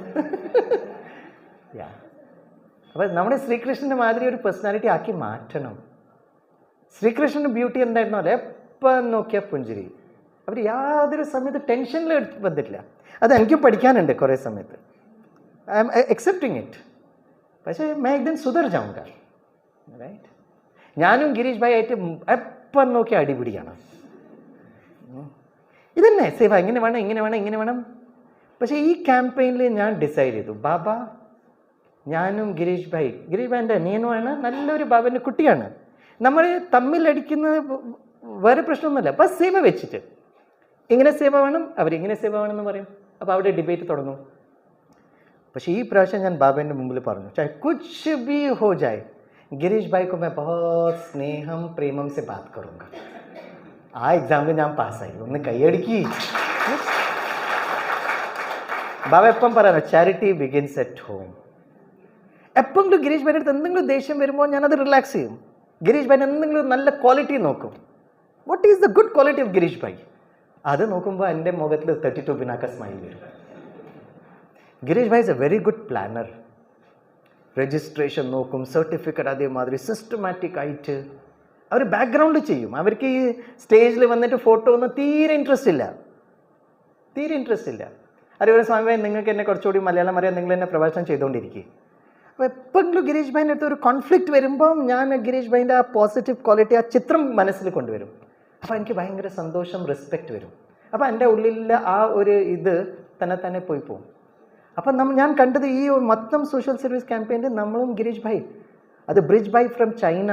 അപ്പോൾ നമ്മുടെ ശ്രീകൃഷ്ണൻ്റെ മാതിരി ഒരു പേഴ്സണാലിറ്റി ആക്കി മാറ്റണം. ശ്രീകൃഷ്ണൻ്റെ ബ്യൂട്ടി എന്തായിരുന്നു? അല്ലെ, എപ്പം നോക്കിയാൽ പുഞ്ചിരി. അവർ യാതൊരു സമയത്ത് ടെൻഷനിൽ വന്നിട്ടില്ല. അത് എനിക്കും പഠിക്കാനുണ്ട് കുറേ സമയത്ത്. I M accepting it. പക്ഷേ मैं एक दिन सुधर जाऊंगा. റൈറ്റ്. ഞാനും ഗിരീഷ് ഭായ് ആയിട്ട് എപ്പം നോക്കിയാൽ അടിപിടിയാണ്. ഇതന്നെ സേവ, ഇങ്ങനെ വേണം, ഇങ്ങനെ വേണം, ഇങ്ങനെ വേണം. പക്ഷേ ഈ ക്യാമ്പയിനിൽ ഞാൻ ഡിസൈഡ് ചെയ്തു, ബാബ ഞാനും ഗിരീഷ് ഭായ് എൻ്റെ അനിയനുമാണ്, നല്ലൊരു ബാബൻ്റെ കുട്ടിയാണ്. നമ്മൾ തമ്മിലടിക്കുന്നത് വേറെ പ്രശ്നമൊന്നുമില്ല. അപ്പം സേവ വെച്ചിട്ട് ഇങ്ങനെ സേവ വേണം, അവരിങ്ങനെ സേവ വേണമെന്ന് പറയും. അപ്പോൾ അവിടെ ഡിബേറ്റ് തുടങ്ങും. പക്ഷേ ഈ പ്രാവശ്യം ഞാൻ ബാബേൻ്റെ മുമ്പിൽ പറഞ്ഞു, ചാഹെ കുച്ച് ഭി ഹോ ജായ്, ഗിരീഷ് ഭായ് को मैं बहुत സ്നേഹം പ്രേമം से बात करूँगा. ആ എക്സാമിൽ ഞാൻ പാസ്സായി. ഒന്ന് കൈയടിക്കി. ബാബ എപ്പം പറയാനോ, ചാരിറ്റി ബിഗിൻസ് അറ്റ് ഹോം. എപ്പോഴെങ്കിലും ഗിരീഷ് ഭായിൻ്റെ അടുത്ത് എന്തെങ്കിലും ദേഷ്യം വരുമ്പോൾ ഞാനത് റിലാക്സ് ചെയ്യും. ഗിരീഷ് ഭായിന് എന്തെങ്കിലും നല്ല ക്വാളിറ്റി നോക്കും. What is the good quality of Girish bhai? അത് നോക്കുമ്പോൾ എൻ്റെ മുഖത്തിൽ 32 പിന്നാക്ക സ്മൈൽ വരും. Girish bhai is a very good planner. Registration നോക്കും, സർട്ടിഫിക്കറ്റ് അതേമാതിരി സിസ്റ്റമാറ്റിക് ആയിട്ട് അവർ ബാക്ക്ഗ്രൗണ്ടിൽ ചെയ്യും. അവർക്ക് ഈ സ്റ്റേജിൽ വന്നിട്ട് ഫോട്ടോ ഒന്നും തീരെ ഇൻട്രസ്റ്റ് ഇല്ല. അതുപോലെ സ്വാമി നിങ്ങൾക്ക് എന്നെ കുറച്ചുകൂടി മലയാളം അറിയാൻ, നിങ്ങൾ എന്നെ പ്രഭാഷണം ചെയ്തുകൊണ്ടിരിക്കുക. അപ്പോൾ എപ്പോഴെങ്കിലും ഗിരീഷ് ഭായിൻ്റെ അടുത്ത് ഒരു കോൺഫ്ലിക്റ്റ് വരുമ്പം ഞാൻ ഗിരീഷ് ഭായിൻ്റെ ആ പോസിറ്റീവ് ക്വാളിറ്റി, ആ ചിത്രം മനസ്സിൽ കൊണ്ടുവരും. അപ്പോൾ എനിക്ക് ഭയങ്കര സന്തോഷം, റെസ്പെക്റ്റ് വരും. അപ്പോൾ എൻ്റെ ഉള്ളിലെ ആ ഒരു ഇത് തന്നെ പോയി പോകും. അപ്പം ഞാൻ കണ്ടത് ഈ മൊത്തം സോഷ്യൽ സർവീസ് ക്യാമ്പയിനിൽ നമ്മളും ഗിരീഷ് ഭായ്, അത് ബ്രിജ് ഭായ് ഫ്രം ചൈന,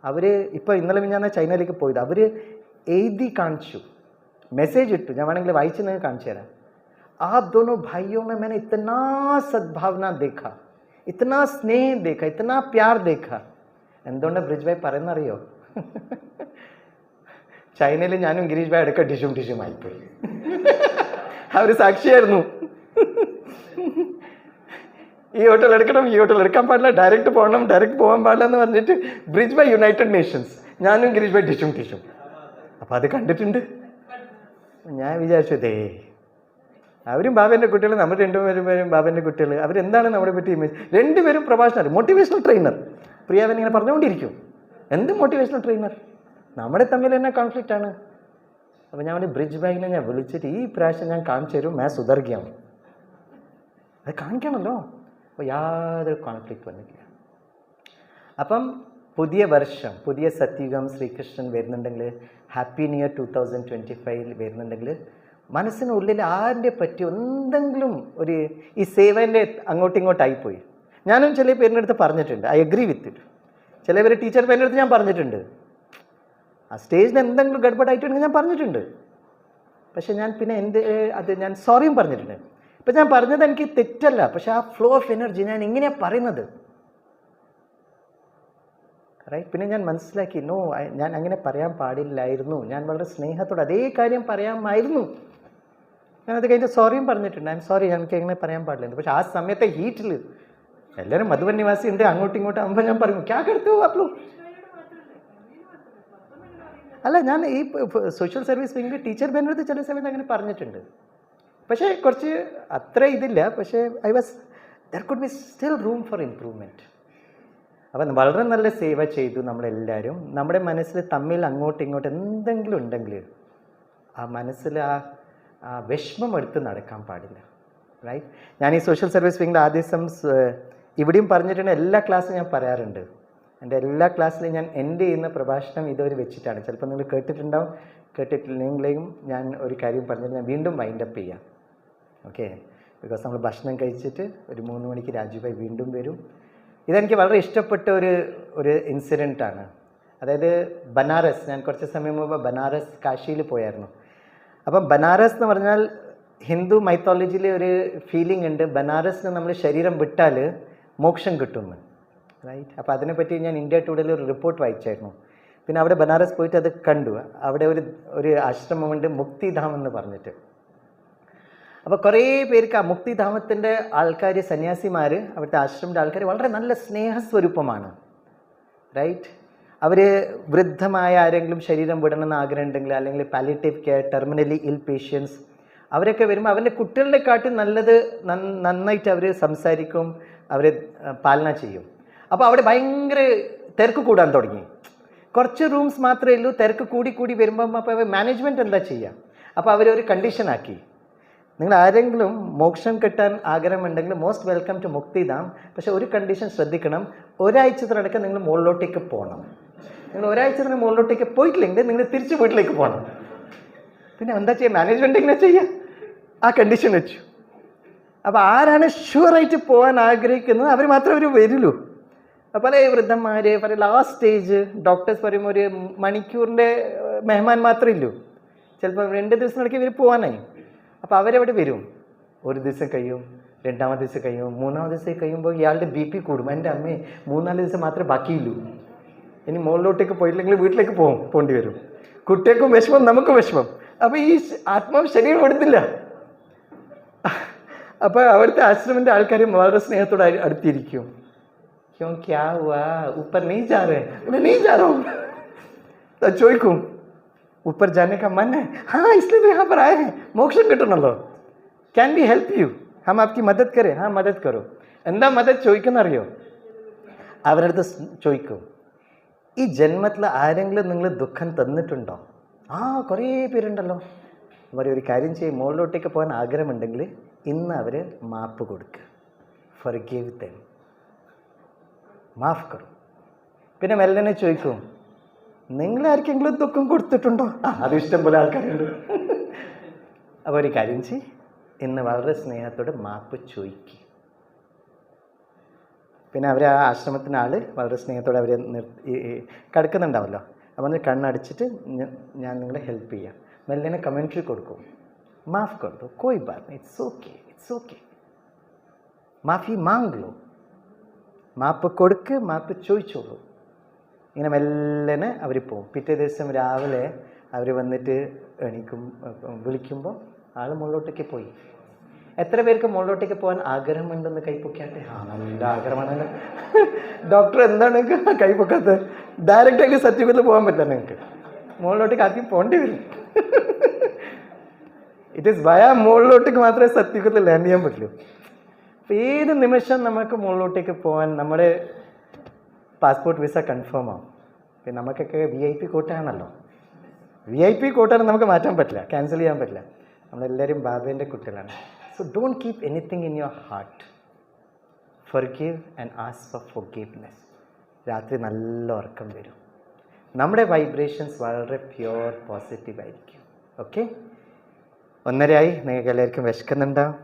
അവർ ഇപ്പോൾ ഇന്നലെ ഞാൻ ചൈനയിലേക്ക് പോയത്, അവർ എഴുതി കാണിച്ചു, മെസ്സേജ് ഇട്ടു. ഞാൻ വേണമെങ്കിൽ വായിച്ച് നിങ്ങൾക്ക് കാണിച്ചു തരാം. आप दोनों भाइयों में मैंने इतना सद्भावना देखा, इतना स्नेह देखा, इतना प्यार देखा. എന്തുകൊണ്ടാണ് ബ്രിജ് ഭായ് പറയുന്നറിയോ? ചൈനയിൽ ഞാനും ഗിരീഷ് ഭായ് ഇടയ്ക്ക് ടിഷും ആയിപ്പോയി. അവർ സാക്ഷിയായിരുന്നു. ഈ ഹോട്ടൽ എടുക്കണം, ഈ ഹോട്ടൽ എടുക്കാൻ പാടില്ല, ഡയറക്റ്റ് പോകാൻ പാടില്ല എന്ന് പറഞ്ഞിട്ട് ബ്രിജ് ഭായ് യുണൈറ്റഡ് നേഷൻസ്, ഞാനും ഗിരീഷ് ഭായ് ടിഷും. അപ്പോൾ അത് കണ്ടിട്ടുണ്ട്. ഞാൻ വിചാരിച്ചു, ദേ അവരും ബാബേൻ്റെ കുട്ടികൾ, നമ്മൾ രണ്ടുപേരും ബാബേൻ്റെ കുട്ടികൾ. അവരെന്താണ് നമ്മളെ പറ്റി ഇമേജ്? രണ്ടുപേരും പ്രഭാഷണർ, മോട്ടിവേഷണൽ ട്രെയിനർ. പ്രിയാവൻ ഇങ്ങനെ പറഞ്ഞുകൊണ്ടിരിക്കും, എന്ത് മോട്ടിവേഷണൽ ട്രെയിനർ? നമ്മുടെ തമ്മിൽ തന്നെ കോൺഫ്ലിക്റ്റ് ആണ്. അപ്പോൾ ഞാൻ ബ്രിഡ്ജ് ബാങ്കിനെ ഞാൻ വിളിച്ചിട്ട് ഈ പ്രാവശ്യം ഞാൻ കാണിച്ചു തരും, ഞാൻ സുധർഗ്യം അത് കാണിക്കണമല്ലോ. അപ്പോൾ യാതൊരു കോൺഫ്ലിക്റ്റ് വന്നിട്ടില്ല. അപ്പം പുതിയ വർഷം, പുതിയ സത്യുഗം ശ്രീകൃഷ്ണൻ വരുന്നുണ്ടെങ്കിൽ, ഹാപ്പി ന്യൂ ഇയർ 2025 വരുന്നുണ്ടെങ്കിൽ മനസ്സിനുള്ളിൽ ആരുടെ പറ്റി എന്തെങ്കിലും ഒരു ഈ സേവൻ്റെ അങ്ങോട്ടും ഇങ്ങോട്ടായിപ്പോയി. ഞാനും ചില പേരിൻ്റെ അടുത്ത് പറഞ്ഞിട്ടുണ്ട്, ഐ അഗ്രി വിത്ത് ഇറ്റ്. ചില പേര് ടീച്ചർ പേരിൻ്റെ അടുത്ത് ഞാൻ പറഞ്ഞിട്ടുണ്ട്, ആ സ്റ്റേജിൽ എന്തെങ്കിലും ഗഡ്ബഡായിട്ടുണ്ടെങ്കിൽ ഞാൻ പറഞ്ഞിട്ടുണ്ട്. പക്ഷെ ഞാൻ പിന്നെ അത് ഞാൻ സോറിയും പറഞ്ഞിട്ടുണ്ട്. ഇപ്പം ഞാൻ പറഞ്ഞത് എനിക്ക് തെറ്റല്ല, പക്ഷെ ആ ഫ്ലോ ഓഫ് എനർജി ഞാൻ ഇങ്ങനെയാണ് പറയുന്നത്, റൈറ്റ്. പിന്നെ ഞാൻ മനസ്സിലാക്കി, നോ, ഞാൻ അങ്ങനെ പറയാൻ പാടില്ലായിരുന്നു, ഞാൻ വളരെ സ്നേഹത്തോടെ അതേ കാര്യം പറയാമായിരുന്നു. ഞാനത് കഴിഞ്ഞ് സോറിയും പറഞ്ഞിട്ടുണ്ട്, ഐ എം സോറി, എനിക്ക് എങ്ങനെ പറയാൻ പാടില്ലായിരുന്നു. പക്ഷെ ആ സമയത്തെ ഹീറ്റിൽ എല്ലാവരും മധുബൻ നിവാസി ഉണ്ട്, അങ്ങോട്ടും ഇങ്ങോട്ടും ആകുമ്പോൾ ഞാൻ പറയും ക്യാ കരുത്തു അപ്ലോ. അല്ല, ഞാൻ ഈ സോഷ്യൽ സർവീസ് വിങ്ങിൽ ടീച്ചർ ബെന്നടുത്ത് ചില സമയത്ത് അങ്ങനെ പറഞ്ഞിട്ടുണ്ട്. പക്ഷേ കുറച്ച് അത്ര ഇതില്ല, പക്ഷേ there could be still room for improvement. അപ്പം വളരെ നല്ല സേവ ചെയ്തു നമ്മളെല്ലാവരും. നമ്മുടെ മനസ്സിൽ തമ്മിൽ അങ്ങോട്ടും ഇങ്ങോട്ടും എന്തെങ്കിലും ഉണ്ടെങ്കിൽ ആ മനസ്സിൽ ആ വിഷമം എടുത്ത് നടക്കാൻ പാടില്ല, റൈറ്റ്. ഞാൻ ഈ സോഷ്യൽ സർവീസ് വിങ്ങിൽ ആദ്യ ദിവസം ഇവിടെയും പറഞ്ഞിട്ടുണ്ട്, എല്ലാ ക്ലാസ്സിലും ഞാൻ പറയാറുണ്ട്. എൻ്റെ എല്ലാ ക്ലാസ്സിലും ഞാൻ എൻ്റെ ചെയ്യുന്ന പ്രഭാഷണം ഇതുവരെ വെച്ചിട്ടാണ്. ചിലപ്പോൾ നിങ്ങൾ കേട്ടിട്ടുണ്ടാവും, കേട്ടിട്ടില്ലെങ്കിലും ഞാൻ ഒരു കാര്യം പറഞ്ഞിട്ട് ഞാൻ വീണ്ടും വൈൻഡപ്പ് ചെയ്യാം, ഓക്കെ. ബിക്കോസ് നമ്മൾ ഭക്ഷണം കഴിച്ചിട്ട് ഒരു 3 മണിക്ക് രാജുഭായ് വീണ്ടും വരും. ഇതെനിക്ക് വളരെ ഇഷ്ടപ്പെട്ട ഒരു ഇൻസിഡൻറ്റാണ്. അതായത് ബനാറസ്, ഞാൻ കുറച്ച് സമയം മുമ്പ് ബനാറസ് കാശിയിൽ പോയായിരുന്നു. അപ്പം ബനാറസ് എന്ന് പറഞ്ഞാൽ ഹിന്ദു മൈത്തോളജിയിൽ ഒരു ഫീലിംഗ് ഉണ്ട്, ബനാറസിന് നമ്മൾ ശരീരം വിട്ടാൽ മോക്ഷം കിട്ടുമെന്ന്, റൈറ്റ്. അപ്പോൾ അതിനെപ്പറ്റി ഞാൻ ഇന്ത്യ ടുഡേയിൽ ഒരു റിപ്പോർട്ട് വായിച്ചായിരുന്നു. പിന്നെ അവിടെ ബനാറസ് പോയിട്ട് അത് കണ്ടു. അവിടെ ഒരു ആശ്രമമുണ്ട്, മുക്തിധാം എന്ന് പറഞ്ഞിട്ട്. അപ്പോൾ കുറേ പേർക്ക് ആ മുക്തിധാമത്തിൻ്റെ ആൾക്കാർ, സന്യാസിമാർ, അവിടുത്തെ ആശ്രമത്തിൻ്റെ ആൾക്കാർ വളരെ നല്ല സ്നേഹസ്വരൂപമാണ്, റൈറ്റ്. അവർ വൃദ്ധമായ ആരെങ്കിലും ശരീരം വിടണമെന്ന് ആഗ്രഹം ഉണ്ടെങ്കിൽ, അല്ലെങ്കിൽ പാലിയേറ്റീവ് കെയർ, ടെർമിനലി ഇൽ പേഷ്യൻസ്, അവരൊക്കെ വരുമ്പോൾ അവരുടെ കുട്ടികളുടെക്കാട്ടും നന്നായിട്ട് അവർ സംസാരിക്കും, അവർ പാലന ചെയ്യും. അപ്പോൾ അവിടെ ഭയങ്കര തിരക്ക് കൂടാൻ തുടങ്ങി. കുറച്ച് റൂംസ് മാത്രമേ ഉള്ളൂ, തിരക്ക് കൂടി വരുമ്പം അപ്പോൾ മാനേജ്മെൻറ്റ് എന്താ ചെയ്യുക? അപ്പോൾ അവരൊരു കണ്ടീഷനാക്കി, നിങ്ങൾ ആരെങ്കിലും മോക്ഷം കിട്ടാൻ ആഗ്രഹമുണ്ടെങ്കിൽ മോസ്റ്റ് വെൽക്കം ടു മുക്തിധാം. പക്ഷേ ഒരു കണ്ടീഷൻ ശ്രദ്ധിക്കണം, ഒരാഴ്ചത്തിനടക്കം നിങ്ങൾ മുകളിലോട്ടേക്ക് പോകണം. നിങ്ങൾ ഒരാഴ്ചത്തിന് മുകളിലോട്ടേക്ക് പോയിട്ടില്ലെങ്കിൽ നിങ്ങൾ തിരിച്ച് വീട്ടിലേക്ക് പോകണം. പിന്നെ എന്താ ചെയ്യുക? മാനേജ്മെൻറ്റ് ഇങ്ങനെ ചെയ്യുക, ആ കണ്ടീഷൻ വെച്ചു. അപ്പോൾ ആരാണ് ഷുവറായിട്ട് പോകാൻ ആഗ്രഹിക്കുന്നത് അവർ മാത്രമേ അവർ വരുള്ളൂ. പല വൃദ്ധന്മാർ, പല ലാസ്റ്റ് സ്റ്റേജ് ഡോക്ടേഴ്സ് പറയുമ്പോൾ ഒരു മണിക്കൂറിൻ്റെ മെഹമാൻ മാത്രമേ ഇല്ലൂ. ചിലപ്പോൾ 2 ദിവസത്തിനിടയ്ക്ക് ഇവർ പോകാനായി. അപ്പോൾ അവരവിടെ വരും. ഒരു ദിവസം കഴിയും, 2ാമത്തെ ദിവസം കഴിയും, 3ാമത്തെ ദിവസം കഴിയുമ്പോൾ ഇയാളുടെ BP കൂടും. എൻ്റെ അമ്മേ 3-4 ദിവസം മാത്രമേ ബാക്കിയുള്ളൂ, ഇനി മുകളിലോട്ടേക്ക് പോയില്ലെങ്കിൽ വീട്ടിലേക്ക് പോകേണ്ടി വരും. കുട്ടികൾക്കും വിഷമം, നമുക്കും വിഷമം. അപ്പോൾ ഈ ആത്മാവ് ശരീരം എടുത്തില്ല. അപ്പോൾ അവിടുത്തെ ആശ്രമത്തിൻ്റെ ആൾക്കാർ വളരെ സ്നേഹത്തോടെ അടുത്തിരിക്കും. ക്യോं क्या हुआ, ऊपर नहीं जा रहे? नहीं जा रहा हूँ. तो ചോദിക്കും, ऊपर जाने का मन है? हाँ, इसलिए तो यहाँ पर आए हैं, മോക്ഷം കിട്ടണമല്ലോ. Can be help you? ഹം ആപ്കി മദത് കരേ? हाँ മദത് കരോ. എന്താ മദത് ചോദിക്കുന്നറിയോ? അവരുടെ അടുത്ത് ചോദിക്കും, ഈ ജന്മത്തിൽ ആരെങ്കിലും നിങ്ങൾ ദുഃഖം തന്നിട്ടുണ്ടോ? ആ, കുറേ പേരുണ്ടല്ലോ. അവർ ഒരു കാര്യം ചെയ്യും, മുകളിലോട്ടേക്ക് പോകാൻ ആഗ്രഹമുണ്ടെങ്കിൽ ഇന്ന് അവർ മാപ്പ് കൊടുക്കുക, ഫർഗീവ് ദം, മാഫ് കറും. പിന്നെ മെല്ലനെ ചോദിക്കും, നിങ്ങൾ ആർക്കെങ്കിലും ദുഃഖം കൊടുത്തിട്ടുണ്ടോ? അത് ഇഷ്ടം പോലെ ആൾക്കാരുണ്ട്. അപ്പോൾ ഒരു കാര്യം ചെയ്യ്, ഇന്ന് വളരെ സ്നേഹത്തോടെ മാപ്പ് ചോദിക്കുക. പിന്നെ അവർ ആ ആശ്രമത്തിന് ആൾ വളരെ സ്നേഹത്തോടെ അവർ കിടക്കുന്നുണ്ടാവല്ലോ. അപ്പോൾ കണ്ണടച്ചിട്ട് ഞാൻ നിങ്ങളെ ഹെൽപ്പ് ചെയ്യാം. മെല്ലനെ കമൻട്രി കൊടുക്കും, മാഫ് കൊടുത്തു, കോയി ബാത് നഹീ, ഇറ്റ്സ് ഓക്കെ, ഇറ്റ്സ് ഓക്കെ, മാഫി മാങ് ലോ. മാപ്പ് കൊടുക്ക്, മാപ്പ് ചോദിച്ചോളൂ. ഇങ്ങനെ മെല്ലനെ അവർ പോകും. പിറ്റേ ദിവസം രാവിലെ അവർ വന്നിട്ട് വിളിക്കുമ്പോൾ ആൾ മുകളിലോട്ടേക്ക് പോയി. എത്ര പേർക്ക് മുകളിലോട്ടേക്ക് പോകാൻ ആഗ്രഹമുണ്ടെന്ന് കൈപ്പൊക്കാട്ടെ? ആ, നല്ല ആഗ്രഹമാണല്ലോ. ഡോക്ടർ എന്താണ് കൈപ്പൊക്കാത്തത്? ഡയറക്റ്റായിട്ട് സത്യത്തിൽ പോകാൻ പറ്റില്ല, നിങ്ങൾക്ക് മുകളിലോട്ടേക്ക് ആദ്യം പോകേണ്ടി വരും. ഇറ്റ് ഈസ് വയ മുകളിലോട്ടേക്ക് മാത്രമേ സത്യത്തിൽ ലാൻഡ് ചെയ്യാൻ പറ്റുള്ളൂ. അപ്പോൾ ഏത് നിമിഷം നമുക്ക് മുകളിലോട്ടേക്ക് പോകാൻ നമ്മുടെ പാസ്പോർട്ട് വിസ കൺഫേം ആവും. പിന്നെ നമുക്കൊക്കെ VIP കോട്ടയാണല്ലോ. VIP കോട്ടാണ് നമുക്ക് മാറ്റാൻ പറ്റില്ല, ക്യാൻസൽ ചെയ്യാൻ പറ്റില്ല. നമ്മളെല്ലാവരും ബാബേൻ്റെ കുട്ടികളാണ്. So don't keep anything in your heart. Forgive and ask for forgiveness. രാത്രി നല്ല ഉറക്കം വരും. നമ്മുടെ വൈബ്രേഷൻസ് വളരെ പ്യുവർ പോസിറ്റീവായിരിക്കും. ഓക്കെ, 1:30 നിങ്ങൾക്ക് എല്ലാവർക്കും വിശക്കുന്നുണ്ടാവും.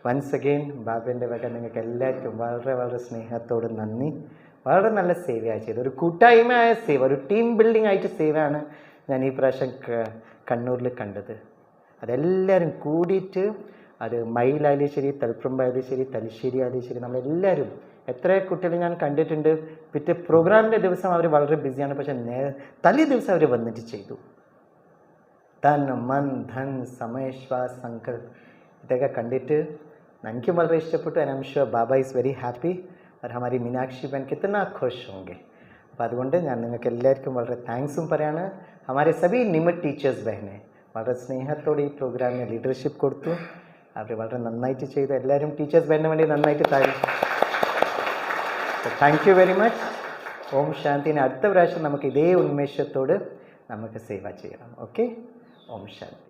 വൺസ് അഗെയിൻ ബാബേൻ്റെ വക നിങ്ങൾക്ക് എല്ലാവർക്കും വളരെ വളരെ സ്നേഹത്തോട് നന്ദി. വളരെ നല്ല സേവയാണ് ചെയ്തത്. ഒരു കൂട്ടായ്മയായ സേവ, ഒരു ടീം ബിൽഡിംഗ് ആയിട്ട് സേവയാണ് ഞാൻ ഈ പ്രാവശ്യം കണ്ണൂരിൽ കണ്ടത്. അതെല്ലാവരും കൂടിയിട്ട്, അത് മയിലായാലും ശരി, തളിപ്പറമ്പായാലും ശരി, തലശ്ശേരി ആയാലും ശരി, നമ്മളെല്ലാവരും എത്ര കുട്ടികൾ ഞാൻ കണ്ടിട്ടുണ്ട്. പിറ്റേ പ്രോഗ്രാമിൻ്റെ ദിവസം അവർ വളരെ ബിസിയാണ്, പക്ഷേ തലേ ദിവസം അവർ വന്നിട്ട് ചെയ്തു. തൻ മൻ ധൻ സമയ ശ്വാസ് സങ്കൽപ് ഇതൊക്കെ കണ്ടിട്ട് എനിക്കും വളരെ ഇഷ്ടപ്പെട്ടു. And I am sure Baba is very happy और हमारी मीनाक्षी बहन कितना खुश होंगे. അപ്പോൾ അതുകൊണ്ട് ഞാൻ നിങ്ങൾക്ക് എല്ലാവർക്കും വളരെ താങ്ക്സും പറയാണ്. हमारे सभी निमित ടീച്ചേഴ്സ് ബഹനെ വളരെ സ്നേഹത്തോടെ ഈ പ്രോഗ്രാമിന് ലീഡർഷിപ്പ് കൊടുത്തു. അവർ വളരെ നന്നായിട്ട് ചെയ്തു. എല്ലാവരും ടീച്ചേഴ്സ് ബഹന് വേണ്ടി നന്നായിട്ട് താങ്ക് യു വെരി മച്ച്. ഓം ശാന്തിന് അടുത്ത പ്രാവശ്യം നമുക്ക് ഇതേ ഉന്മേഷത്തോട് നമുക്ക് സേവ ചെയ്യണം. ഓക്കെ, ഓം ശാന്തി.